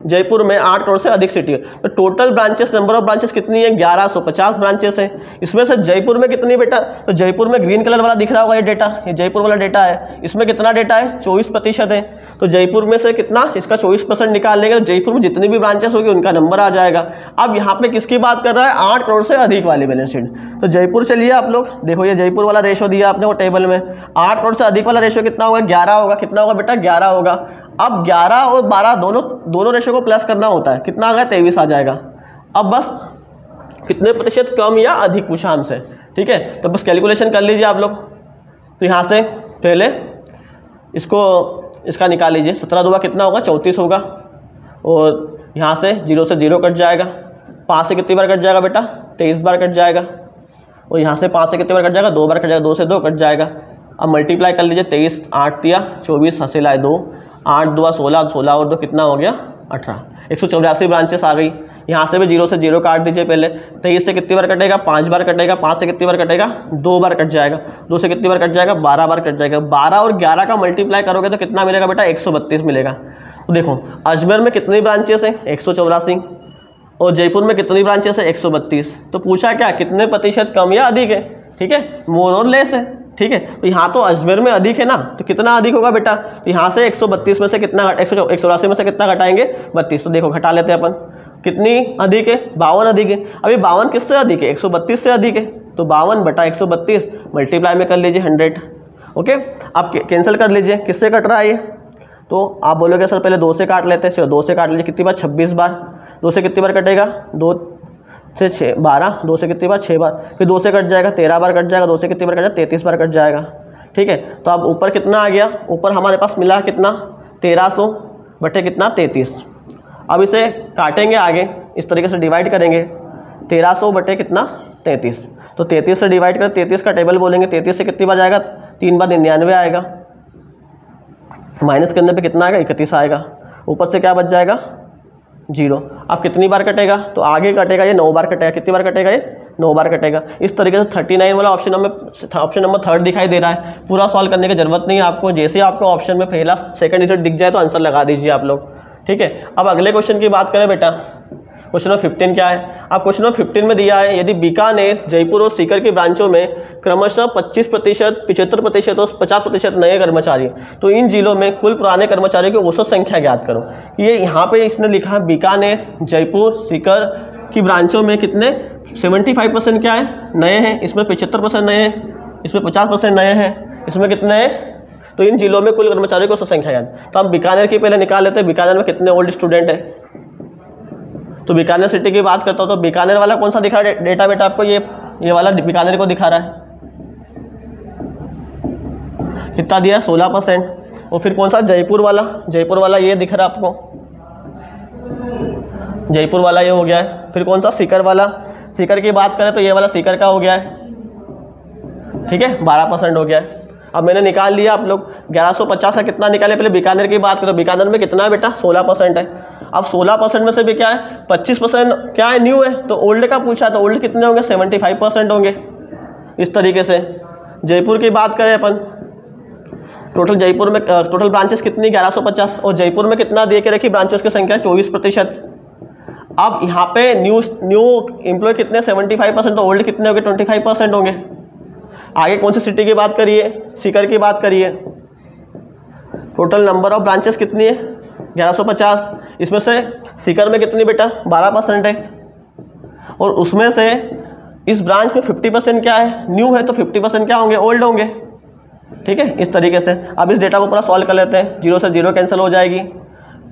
जयपुर में 8 करोड़ से अधिक सिटी है, तो total branches, number of branches कितनी है, 1150 ब्रांचेस है। इसमें से जयपुर में कितनी बेटा, तो जयपुर में ग्रीन कलर वाला दिख रहा होगा ये डेटा, ये जयपुर वाला डेटा है, इसमें कितना डेटा है, 24% है। तो जयपुर में से कितना, इसका 24% निकाल लेंगे, तो जयपुर में जितनी भी ब्रांचेस होगी उनका नंबर आ जाएगा। अब यहाँ पे किसकी बात कर रहा है, 8 करोड़ से अधिक वाली बैलेंस शीट। तो जयपुर चलिए आप लोग देखो, ये जयपुर वाला रेशो दिया आपने वो टेबल में, 8 करोड़ से अधिक वाला रेशो कितना होगा, 11 होगा, कितना होगा बेटा, 11 होगा। अब 11 और 12 दोनों रेशो को प्लस करना होता है, कितना आ गया, 23 आ जाएगा। अब बस कितने प्रतिशत कम या अधिक पूछा हमसे, ठीक है, तो बस कैलकुलेशन कर लीजिए आप लोग। तो यहाँ से पहले इसको इसका निकाल लीजिए, 17 दूबा कितना होगा 34 होगा। और यहाँ से 0 से 0 कट जाएगा, 5 से कितनी बार कट जाएगा बेटा 23 बार कट जाएगा। और यहाँ से 5 से कितनी बार कट जाएगा 2 बार कट जाएगा, 2 से 2 कट जाएगा। अब मल्टीप्लाई कर लीजिए, 23 8 तिया 24 हासिल आए 2, 8 2 16, 16 और 2 कितना हो गया 18। 184 ब्रांचेस आ गई। यहाँ से भी 0 से 0 काट दीजिए पहले। 23 से कितनी बार कटेगा 5 बार कटेगा, 5 से कितनी बार कटेगा 2 बार कट जाएगा, 2 से कितनी बार कट जाएगा 12 बार कट जाएगा। 12 और 11 का मल्टीप्लाई करोगे तो कितना मिलेगा बेटा 132 मिलेगा। तो देखो अजमेर में कितनी ब्रांचेस हैं 184 और जयपुर में कितनी ब्रांचेस है 132। तो पूछा क्या कितने प्रतिशत कम या अधिक है, ठीक है, मोर और लेस है, ठीक है। तो यहाँ तो अजमेर में अधिक है ना, तो कितना अधिक होगा बेटा, तो यहाँ से 132 में से कितना 184 में से कितना घटाएंगे 32। तो देखो घटा लेते हैं अपन, कितनी अधिक है 52 अधिक है। अभी 52 किससे अधिक है 132 से अधिक है, तो 52 बटा 132 मल्टीप्लाई में कर लीजिए 100। ओके, आप कैंसिल कर लीजिए, किससे कट रहा है ये, तो आप बोलोगे सर पहले 2 से काट लेते हैं। चलो 2 से काट लीजिए, कितनी बार 26 बार, 2 से कितनी बार कटेगा 2 से 6 12, 2 से कितनी बार 6 बार, फिर 2 से कट जाएगा 13 बार कट जाएगा, 2 से कितनी बार कट जाएगा 33 बार कट जाएगा, ठीक है। तो अब ऊपर कितना आ गया, ऊपर हमारे पास मिला कितना 1300 बटे कितना 33। अब इसे काटेंगे आगे, इस तरीके से डिवाइड करेंगे, 1300 बटे कितना 33। तो 33 से डिवाइड करें, 33 का टेबल बोलेंगे, 33 से कितनी बार जाएगा 3 बार 99 आएगा, माइनस करने पे कितना आएगा 31 आएगा, ऊपर से क्या बच जाएगा 0। अब कितनी बार कटेगा, तो आगे कटेगा ये 9 बार कटेगा, कितनी बार कटेगा ये 9 बार कटेगा। इस तरीके से 39 वाला ऑप्शन नंबर 3 दिखाई दे रहा है। पूरा सॉल्व करने की जरूरत नहीं है आपको, जैसे ही आपको ऑप्शन में पहला सेकंड डिजिट दिख जाए तो आंसर लगा दीजिए आप लोग, ठीक है। अब अगले क्वेश्चन की बात करें बेटा, क्वेश्चन नंबर 15 क्या है। अब क्वेश्चन नंबर 15 में दिया है, यदि बीकानेर, जयपुर और सीकर की ब्रांचों में क्रमशः 25%, 75% और 50% नए कर्मचारी, तो इन जिलों में कुल पुराने कर्मचारियों की औसत संख्या ज्ञात करो। ये यहाँ पे इसने लिखा बीकानेर, जयपुर, सीकर की ब्रांचों में कितने 75% क्या है नए हैं, इसमें 75% नए हैं, इसमें 50% नए हैं, इसमें कितने हैं, तो इन जिलों में कुल कर्मचारियों की औसत संख्या ज्ञात। तो हम बीकानेर की पहले निकाल लेते हैं, बीकानेर में कितने ओल्ड स्टूडेंट है। तो बीकानेर सिटी की बात करता हूँ, तो बीकानेर वाला कौन सा दिखा रहा है डेटा बेटा आपको, ये वाला बीकानेर को दिखा रहा है, कितना दिया 16%। और फिर कौन सा जयपुर वाला ये दिख रहा है आपको, जयपुर वाला ये हो गया है। फिर कौन सा सीकर वाला, सीकर की बात करें तो ये वाला सीकर का हो गया है, ठीक है 12% हो गया है। अब मैंने निकाल लिया, आप लोग 1150 का कितना निकाले, पहले बीकानेर की बात करो, बीकानेर में कितना है बेटा 16% है। अब 16% में से भी क्या है 25% क्या है न्यू है, तो ओल्ड का पूछा, तो ओल्ड कितने होंगे 75% होंगे। इस तरीके से जयपुर की बात करें अपन, टोटल जयपुर में टोटल ब्रांचेस कितनी 1150, और जयपुर में कितना दे के रखी ब्रांचेस की संख्या 24%। अब यहाँ पे न्यू एम्प्लॉय कितने 75%, तो ओल्ड कितने होंगे 25% होंगे। आगे कौन सी सिटी की बात करिए, सीकर की बात करिए, टोटल नंबर ऑफ ब्रांचेस कितनी है 1150, इसमें से सीकर में कितनी बेटा 12% है, और उसमें से इस ब्रांच में 50% क्या है न्यू है, तो 50% क्या होंगे ओल्ड होंगे, ठीक है। इस तरीके से अब इस डेटा को पूरा सॉल्व कर लेते हैं। 0 से 0 कैंसिल हो जाएगी,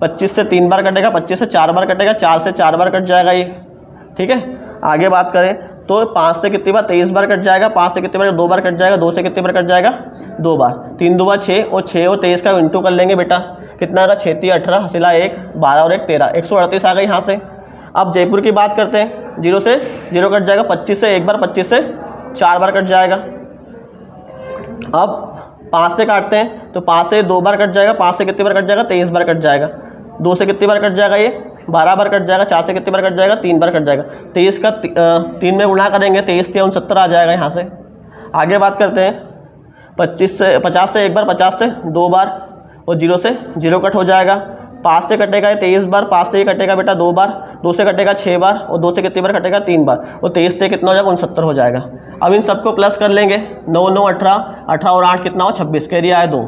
25 से 3 बार कटेगा, 25 से 4 बार कटेगा, 4 से 4 बार कट जाएगा ये, ठीक है। आगे बात करें तो 5 से कितनी बार 23 बार कट जाएगा, 5 से कितनी बार 2 बार कट जाएगा, 2 से कितनी बार कट जाएगा 2 बार, 3 2 6 और 6 और 23 का इंटू कर लेंगे बेटा, कितना आएगा 6 3 18 हसीला 1 12 और 1 13, 138 आ गई यहाँ से। अब जयपुर की बात करते हैं, 0 से 0 कट जाएगा, 25 से 1 बार, 25 से 4 बार कट जाएगा। अब 5 से काटते हैं, तो 5 से 2 बार कट जाएगा, 5 से कितनी बार कट जाएगा 23 बार कट जाएगा, 2 से कितनी बार कट जाएगा ये 12 बार कट जाएगा, 4 से कितनी बार कट जाएगा 3 बार कट जाएगा, 23 का 3 में गुणा करेंगे, 23 3 69 आ जाएगा यहाँ से। आगे बात करते हैं 50 से 1 बार, 50 से 2 बार, और 0 से 0 कट हो जाएगा, 5 से कटेगा 23 बार, 5 से ही कटेगा बेटा 2 बार, 2 से कटेगा 6 बार, और 2 से कितनी बार कटेगा 3 बार, और 23 से कितना हो जाएगा 69 हो जाएगा। अब इन सबको प्लस कर लेंगे, 9 9 18 18 और 8 कितना हो 26, कैरी आए 2।